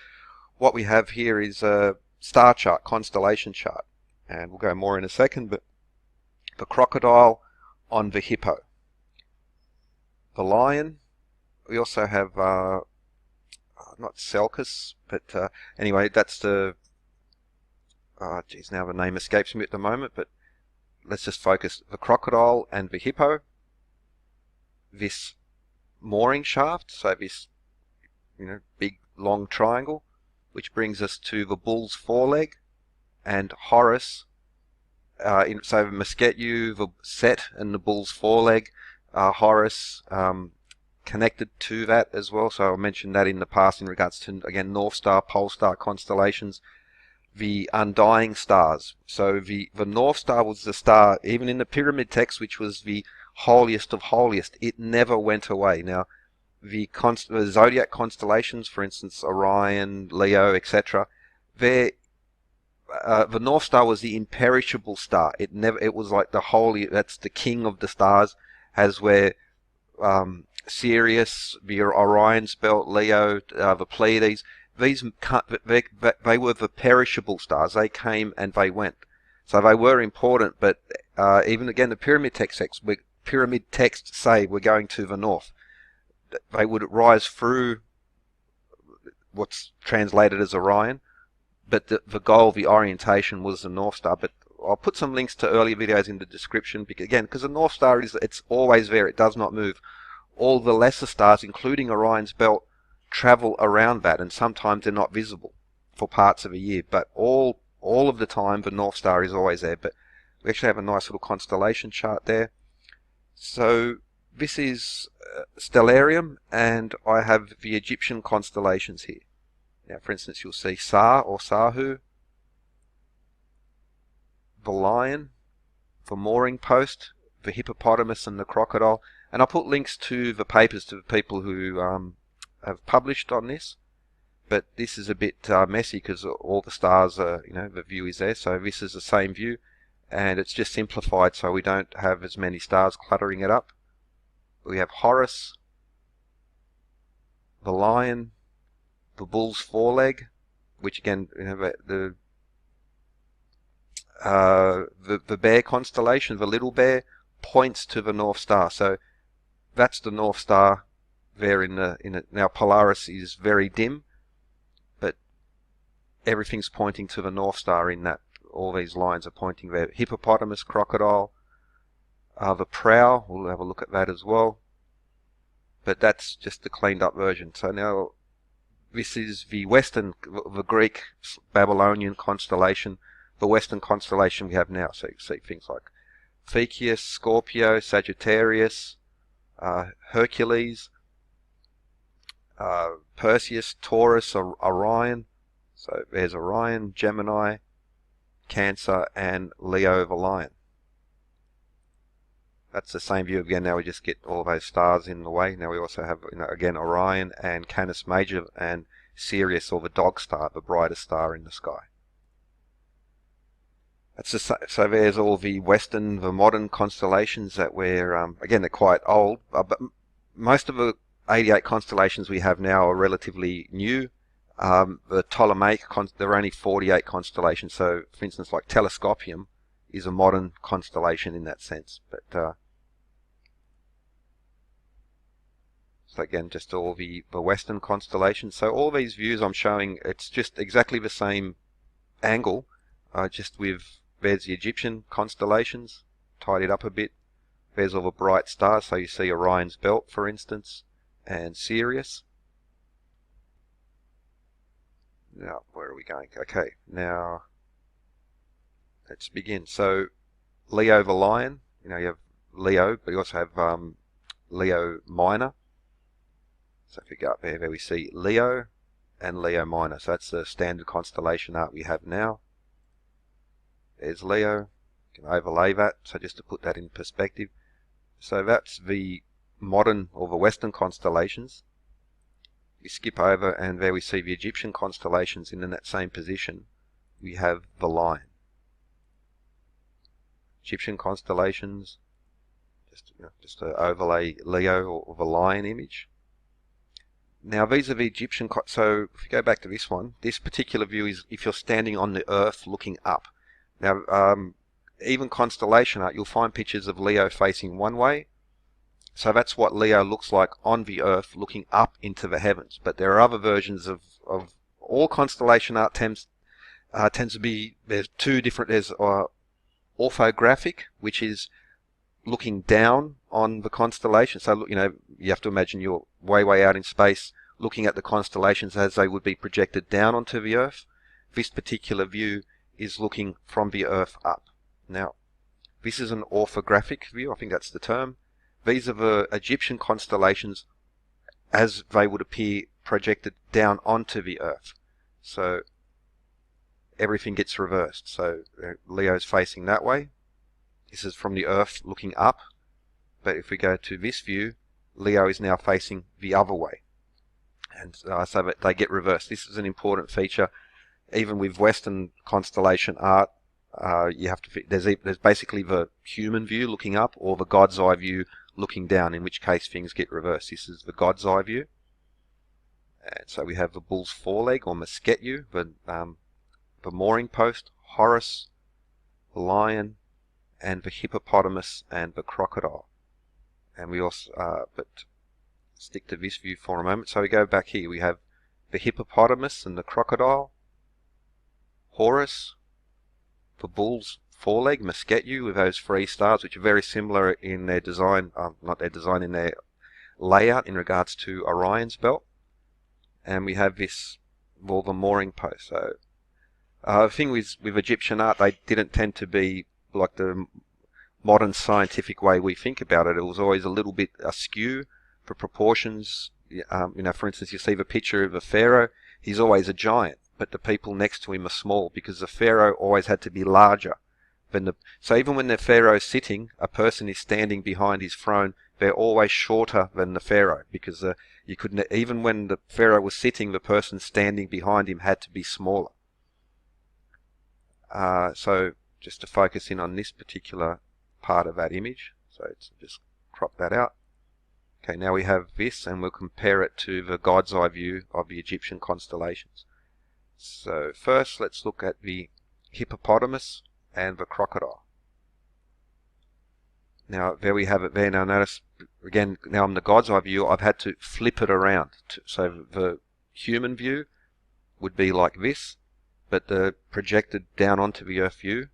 what we have here is a star chart, constellation chart, and we'll go more in a second. But the crocodile on the hippo, the lion. We also have not Selkis, but anyway, that's the now the name escapes me at the moment, but let's just focus. The crocodile and the hippo, this mooring shaft, so this big long triangle, which brings us to the bull's foreleg, and Horus, so Meskhetyu, the Set, and the bull's foreleg, Horus connected to that as well. So I mentioned that in the past in regards to, again, North Star, Pole Star constellations, the undying stars. So the North Star was the star, even in the pyramid text, which was the holiest of holiest. It never went away. Now, the zodiac constellations, for instance, Orion, Leo, etc., the North Star was the imperishable star. It was like the holy, that's the king of the stars, as where Sirius, the Orion's belt, Leo, the Pleiades, they were the perishable stars. They came and they went. So they were important, but even again, the pyramid texts say we're going to the north. They would rise through what's translated as Orion, but the goal, the orientation was the North Star. But I'll put some links to earlier videos in the description, because the North Star it's always there, it does not move. All the lesser stars, including Orion's belt, travel around that, and sometimes they're not visible for parts of a year, but all of the time the North Star is always there. But we actually have a nice little constellation chart there. So this is Stellarium, and I have the Egyptian constellations here. Now, for instance, you'll see Sa or Sahu, the lion, the mooring post, the hippopotamus and the crocodile. And I'll put links to the papers to the people who have published on this. But this is a bit messy because all the stars are, the view is there. So this is the same view, and it's just simplified so we don't have as many stars cluttering it up. We have Horus, the lion, the bull's foreleg, which again, the bear constellation, the little bear, points to the North Star. So that's the North Star there in it. Now Polaris is very dim, but everything's pointing to the North Star in that. All these lines are pointing there. Hippopotamus, crocodile, the prow, we'll have a look at that as well. But that's just the cleaned up version. So now this is the Greek Babylonian constellation, the Western constellation we have now. So you see things like Theseus, Scorpio, Sagittarius, Hercules, Perseus, Taurus, Orion. So there's Orion, Gemini, Cancer, and Leo the lion. That's the same view again. Now we just get all those stars in the way. Now we also have, again, Orion and Canis Major and Sirius, or the dog star, the brightest star in the sky. So there's all the modern constellations that again, they're quite old, but most of the 88 constellations we have now are relatively new. The Ptolemaic, there are only 48 constellations. So, for instance, like Telescopium is a modern constellation in that sense. But so again, just all the Western constellations. So all these views I'm showing, it's just exactly the same angle, just with, there's the Egyptian constellations, tidied up a bit. There's all the bright stars, so you see Orion's belt, for instance, and Sirius. Now, where are we going? Okay, now let's begin. So, Leo the lion, you have Leo, but you also have Leo minor. So if we go up there we see Leo and Leo minor. So that's the standard constellation art we have now. There's Leo. You can overlay that, so just to put that in perspective. So that's the modern or the Western constellations. We skip over, and there we see the Egyptian constellations, and in that same position we have the lion. Egyptian constellations, just to overlay Leo or the lion image. Now these are the Egyptian, so if you go back to this one, this particular view is if you're standing on the earth looking up. Now even constellation art, you'll find pictures of Leo facing one way. So that's what Leo looks like on the earth looking up into the heavens. But there are other versions of all constellation art tends to be, there's two different, there's orthographic, which is looking down on the constellation. So, you have to imagine you're way out in space looking at the constellations as they would be projected down onto the earth. This particular view is looking from the earth up. Now, this is an orthographic view, I think that's the term. These are the Egyptian constellations as they would appear projected down onto the earth. So everything gets reversed. So Leo's facing that way. This is from the earth looking up. But if we go to this view, Leo is now facing the other way. And so that they get reversed. This is an important feature. Even with Western constellation art, you have to, there's basically the human view looking up, or the God's eye view looking down, in which case things get reversed. This is the God's eye view. And so we have the bull's foreleg, or Meskhetyu, the mooring post, Horus, the lion, and the hippopotamus and the crocodile. And we also, but stick to this view for a moment. So we go back here. We have the hippopotamus and the crocodile, Horus, the bull's foreleg, Meskhetyu, with those 3 stars, which are very similar in their design, not their design, in their layout in regards to Orion's belt. And we have this, well, the mooring post. So the thing with Egyptian art, they didn't tend to be like the modern scientific way we think about it. It was always a little bit askew for proportions. For instance, you see the picture of a pharaoh. He's always a giant, but the people next to him are small, because the pharaoh always had to be larger than the. So even when the pharaoh's sitting, a person is standing behind his throne. They're always shorter than the pharaoh, because you couldn't. Even when the pharaoh was sitting, the person standing behind him had to be smaller. So just to focus in on this particular part of that image, so it's just crop that out. Okay, now we have this, and we'll compare it to the God's Eye view of the Egyptian constellations. So first, let's look at the hippopotamus and the crocodile. Now there we have it there. Now notice, again, now on the God's Eye view, I've had to flip it around. So the human view would be like this, but the projected down onto the Earth view,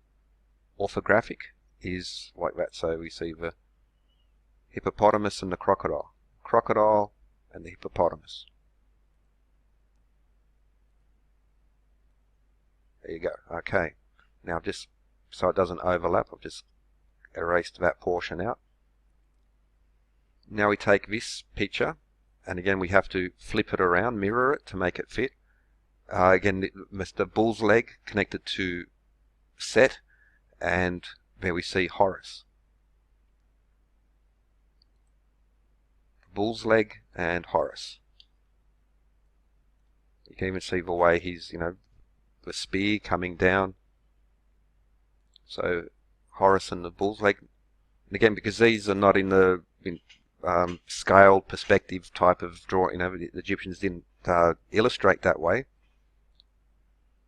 orthographic, is like that. So we see the hippopotamus and the crocodile. Crocodile and the hippopotamus. There you go. Okay. Now just so it doesn't overlap, I've just erased that portion out. Now we take this picture, and again we have to flip it around, mirror it to make it fit. Again, Mr. Bull's leg connected to Set, and there we see Horus. Bull's leg and Horus. You can even see the way he's, the spear coming down. So Horus and the bull's leg. And again, because these are not in the scaled perspective type of drawing, the Egyptians didn't illustrate that way.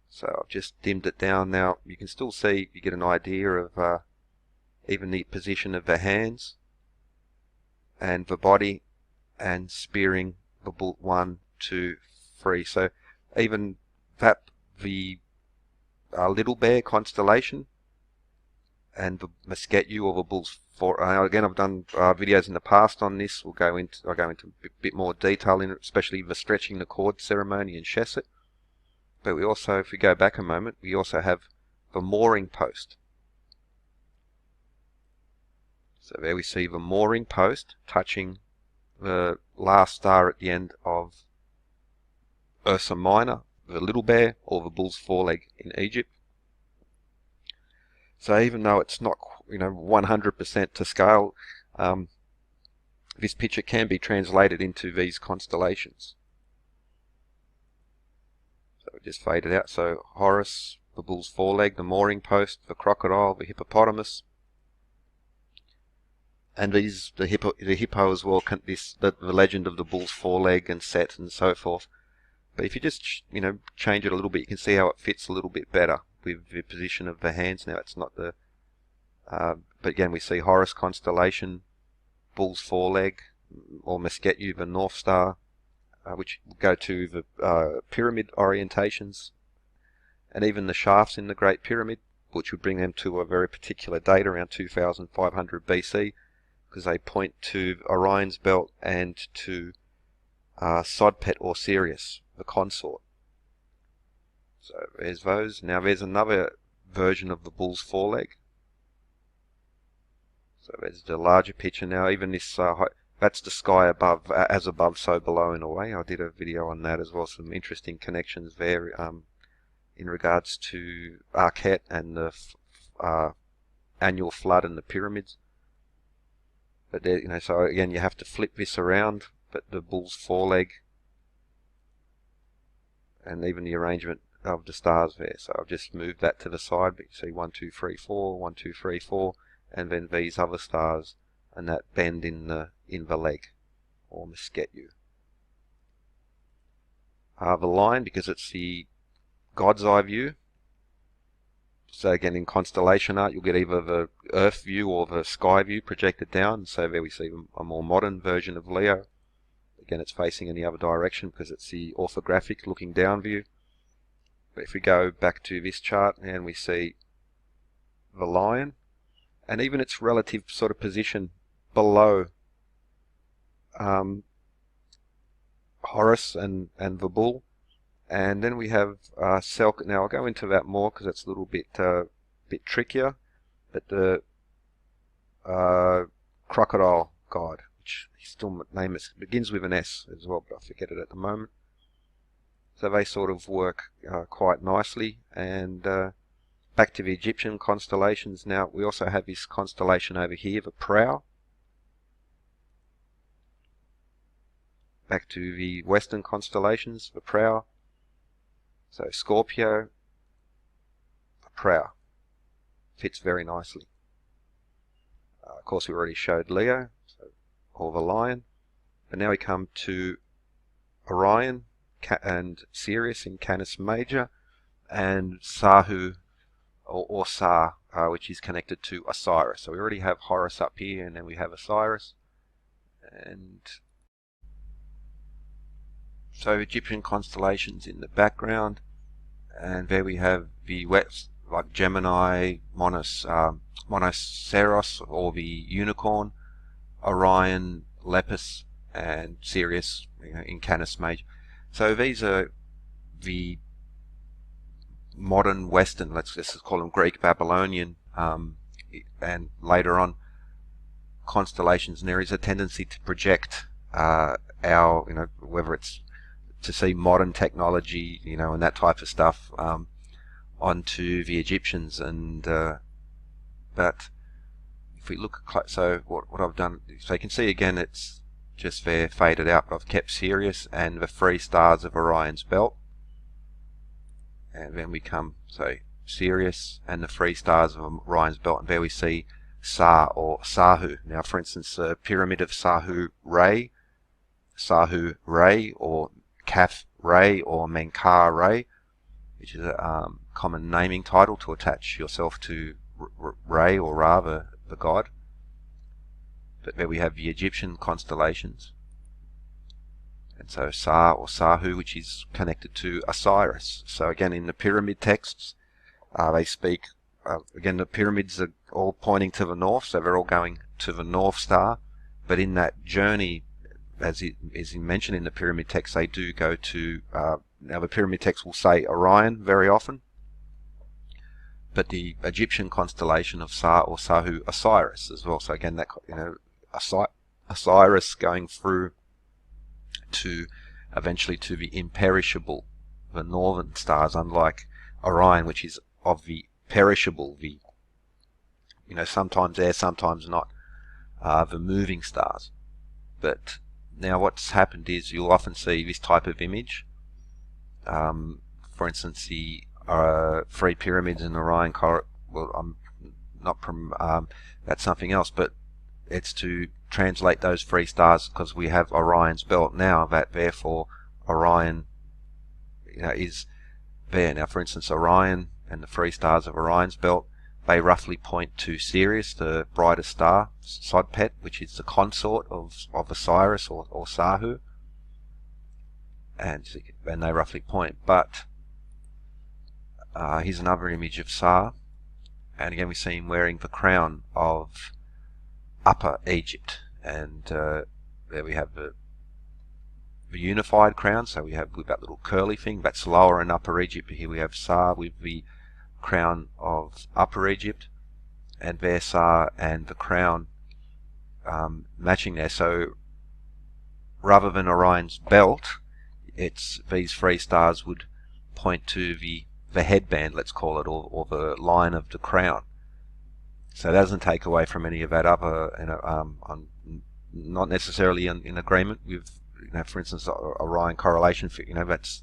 So I've just dimmed it down. Now you can still see, you get an idea of even the position of the hands and the body, and spearing the bull 1, 2, 3. So even that, the Little Bear constellation and the Meskhetyu, or the bull's again, I've done videos in the past on this. I'll go into a bit more detail in it, especially the Stretchingthe Cord ceremony in Seshat. But we also, if we go back a moment, we also have the mooring post. So there we see the mooring post touching the last star at the end of Ursa Minor, the Little Bear, or the Bull's Foreleg in Egypt. So even though it's not 100% to scale, this picture can be translated into these constellations. So we just fade it out. So Horus, the Bull's Foreleg, the mooring post, the crocodile, the hippopotamus, and these the hippo as well. The legend of the Bull's Foreleg and Set and so forth. But if you just change it a little bit, you can see how it fits a little bit better with the position of the hands. Now it's not the, but again we see Horus constellation, Bull's Foreleg, or Meskhetyu, the North Star, which will go to the pyramid orientations, and even the shafts in the Great Pyramid, which would bring them to a very particular date around 2500 BC, because they point to Orion's belt and to Sopdet or Sirius, the consort. So there's those. Now there's another version of the Bull's Foreleg. So there's the larger picture. Now even this, that's the sky above, as above, so below in a way. I did a video on that as well. Some interesting connections there in regards to Arkhet and the annual flood and the pyramids. But there, so again you have to flip this around. But the Bull's Foreleg, and even the arrangement of the stars there. So I've just moved that to the side, but you see 1, 2, 3, 4, 1, 2, 3, 4, and then these other stars and that bend in the leg, or Meskhetyu. The line, because it's the God's Eye view, So again, in constellation art, you'll get either the Earth view or the sky view projected down. So there we see a more modern version of Leo. Again, it's facing in the other direction because it's the orthographic looking down view. But if we go back to this chart and we see the lion, and even its relative sort of position below Horus and the bull. And then we have Selk. Now I'll go into that more because it's a little bit trickier. But the crocodile god, which still name it begins with an S as well, but I forget it at the moment. So they sort of work quite nicely. And back to the Egyptian constellations. Now we also have this constellation over here, the Prow. Back to the Western constellations, the Prow. So Scorpio, the Prow, fits very nicely. Of course, we already showed Leo, or the Lion. But now we come to Orion and Sirius in Canis Major, and Sahu, or Sa, which is connected to Osiris. So we already have Horus up here, and then we have Osiris. And so Egyptian constellations in the background, and there we have the west, like Gemini, Monoceros, or the Unicorn, Orion, Lepus, and Sirius, in Canis Major. So these are the modern Western, let's just call them Greek Babylonian, and later on constellations. And there is a tendency to project our, whether it's to see modern technology, and that type of stuff onto the Egyptians. And but if we look close, so what I've done, so you can see again it's just there faded out, but I've kept Sirius and the 3 stars of Orion's belt, and then we come, so Sirius and the 3 stars of Orion's belt, and there we see Sa, or Sahu. Now for instance, the pyramid of Sahu Re, or Kaf Re, or Menkar Re, which is a common naming title to attach yourself to Re, or Ra, the god. But there we have the Egyptian constellations, and so Sa, or Sahu, which is connected to Osiris. So again, in the pyramid texts, they speak, again, the pyramids are all pointing to the north, so they're all going to the North Star. But in that journey, as it is mentioned in the pyramid text, they do go to, now the pyramid text will say Orion very often, but the Egyptian constellation of Sa, or Sahu, Osiris as well. So again, that, Osiris going through to eventually to the imperishable, the northern stars, unlike Orion, which is of the perishable, the sometimes there, sometimes not, the moving stars. But now what's happened is you'll often see this type of image. For instance, the 3 pyramids in Orion. Well, I'm not from that's something else, but it's to translate those 3 stars, because we have Orion's belt now, that therefore Orion is there. Now for instance, Orion and the 3 stars of Orion's belt, they roughly point to Sirius, the brightest star, Sopdet, which is the consort of Osiris, or Sahu, and they roughly point. But here's another image of Sa, and again we see him wearing the crown of Upper Egypt, and there we have the unified crown. So we have with that little curly thing, that's Lower and Upper Egypt. Here we have Sa with the crown of Upper Egypt, and there Sa and the crown matching there. So rather than Orion's belt, it's these 3 stars would point to the headband, let's call it, or the line of the crown. So that doesn't take away from any of that other, I'm not necessarily in agreement with, for instance, Orion correlation, that's,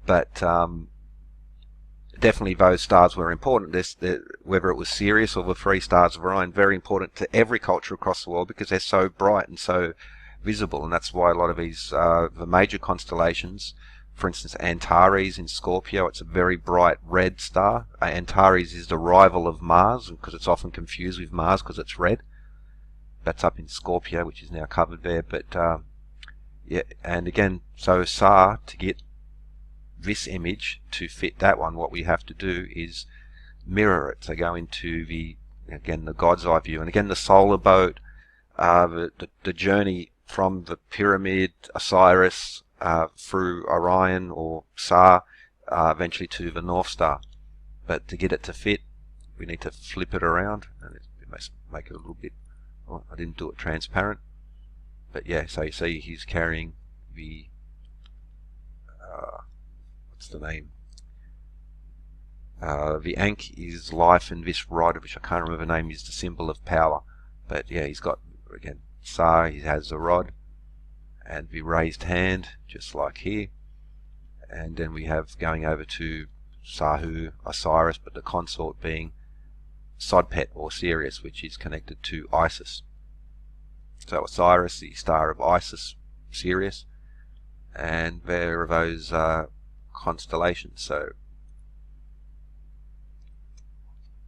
but definitely those stars were important. Whether it was Sirius or the 3 stars of Orion, very important to every culture across the world, because they're so bright and so visible, and that's why a lot of these, the major constellations for instance, Antares in Scorpio. It's a very bright red star. Antares is the rival of Mars because it's often confused with Mars because it's red. That's up in Scorpio, which is now covered there. But yeah, and again, so SAR, to get this image to fit that one, what we have to do is mirror it. So go into the, again, the God's Eye view, and again the solar boat, the journey from the pyramid, Osiris, through Orion or SAR, eventually to the North Star. But to get it to fit, we need to flip it around, and it must make it a little bit, well, I didn't do it transparent, but yeah, so you see he's carrying the, what's the name? The Ankh is life, and this rod, which I can't remember the name, is the symbol of power. But yeah, he's got, again, SAR, he has the rod, and the raised hand, just like here. And then we have going over to Sahu, Osiris, but the consort being Sopdet or Sirius, which is connected to Isis. So Osiris, the star of Isis, Sirius, and there are those constellations. So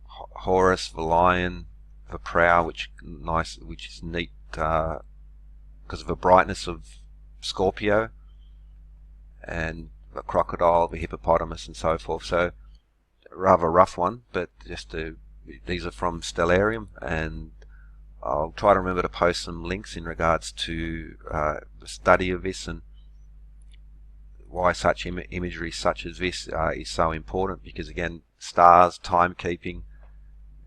Horus, the lion, the prow, which is neat because of the brightness of Scorpio, and the crocodile, the hippopotamus, and so forth. So rather rough one, but just these are from Stellarium, and I'll try to remember to post some links in regards to the study of this and why such imagery such as this is so important, because again, stars, timekeeping,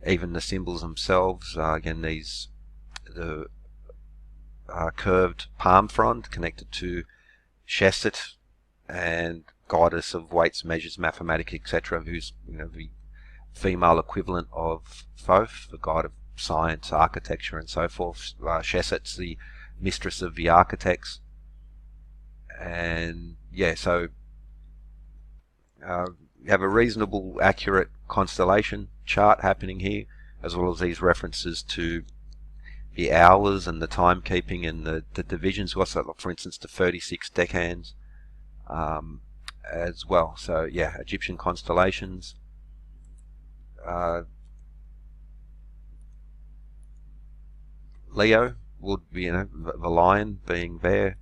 even the symbols themselves, again the curved palm frond connected to Sashit, and goddess of weights, measures, mathematics, etc., who's the female equivalent of Thoth, the god of science, architecture, and so forth. Sashit's the mistress of the architects, and yeah, so you have a reasonable, accurate constellation chart happening here, as well as these references to the hours and the timekeeping and the divisions. Also, for instance, the 36 decans as well. So yeah, Egyptian constellations. Leo would be, the lion being there.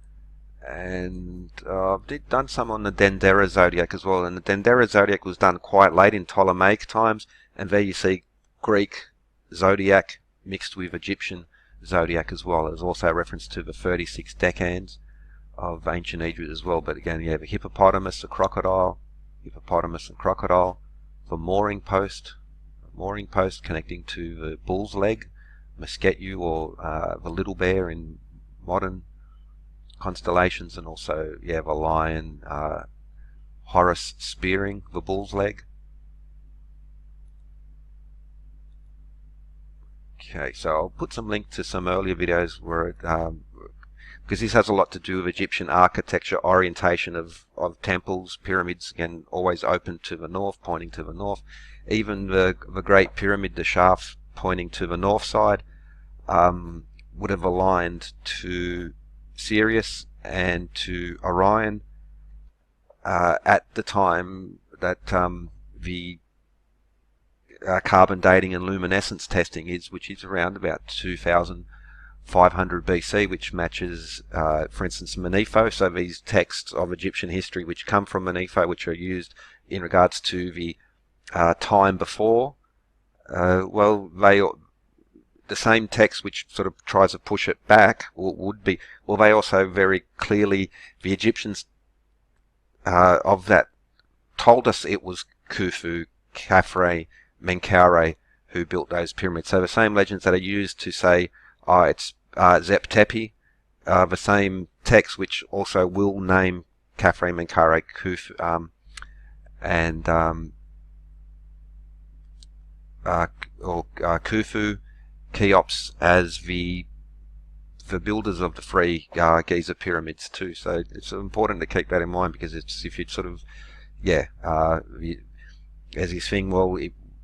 And I've done some on the Dendera Zodiac as well, and the Dendera Zodiac was done quite late in Ptolemaic times, and there you see Greek Zodiac mixed with Egyptian Zodiac as well. There's also a reference to the 36 decans of ancient Egypt as well, but again, you have a hippopotamus, a crocodile, hippopotamus and crocodile, the mooring post connecting to the bull's leg, Meskhetyu, or the little bear in modern constellations, and also the lion, Horus spearing the bull's leg. Okay, so I'll put some link to some earlier videos where because this has a lot to do with Egyptian architecture, orientation of temples, pyramids, again always open to the north, pointing to the north. Even the Great Pyramid, the shaft pointing to the north side, would have aligned to Sirius and to Orion at the time that the carbon dating and luminescence testing which is around about 2500 BC, which matches, for instance, Manetho. So these texts of Egyptian history which come from Manetho, which are used in regards to the time before, the same text which sort of tries to push it back they also very clearly, the Egyptians of that told us it was Khufu, Khafre, Menkaure who built those pyramids. So the same legends that are used to say it's Zep-Tepi, the same text which also will name Khafre, Menkaure, Khufu, and Khufu, Cheops as the builders of the three Giza pyramids too. So it's important to keep that in mind, because it's, if you sort of as this thing,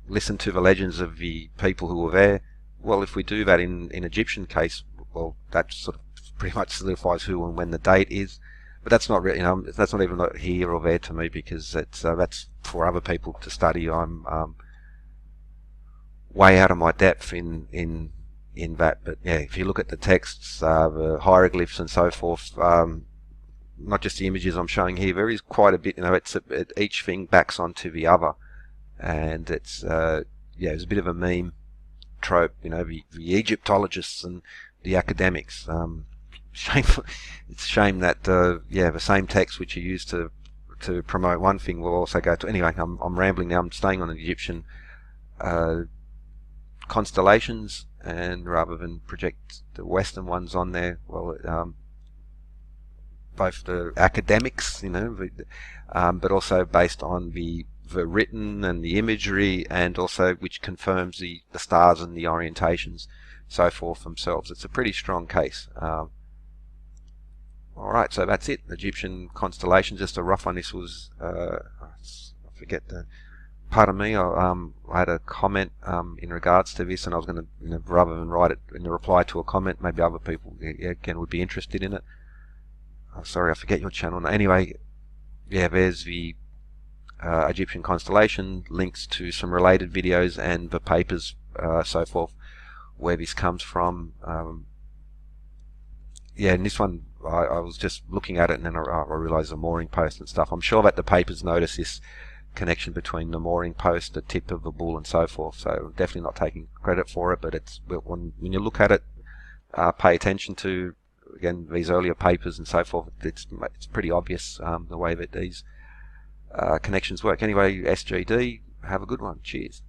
listen to the legends of the people who were there. Well, if we do that in Egyptian case, well, that sort of pretty much solidifies who and when the date is. but that's not really, that's not even here or there to me, because that's for other people to study. I'm way out of my depth in that. But yeah, if you look at the texts, the hieroglyphs and so forth, not just the images I'm showing here, there is quite a bit. Each thing backs onto the other, and it's it's a bit of a meme trope. The Egyptologists and the academics. Shameful. It's a shame that the same text which you use to promote one thing will also go to. Anyway, I'm rambling now. I'm staying on the Egyptian constellations, and rather than project the Western ones on there, well, both the academics, but also based on the written and the imagery, and also which confirms the stars and the orientations, so forth themselves. It's a pretty strong case. Alright, so that's it. Egyptian constellations, just a rough one. This was, I forget the, pardon me, I had a comment in regards to this, and I was going to, rather than write it in a reply to a comment, maybe other people, again, would be interested in it. Sorry, I forget your channel. Anyway, there's the Egyptian constellation, links to some related videos and the papers, so forth, where this comes from. And this one, I was just looking at it, and then I realised the mooring post and stuff. I'm sure that the papers notice this connection between the mooring post, the tip of the bull, and so forth. So I'm definitely not taking credit for it, but it's when you look at it, pay attention to, again, these earlier papers and so forth. It's pretty obvious the way that these connections work. Anyway, SGD, have a good one. Cheers.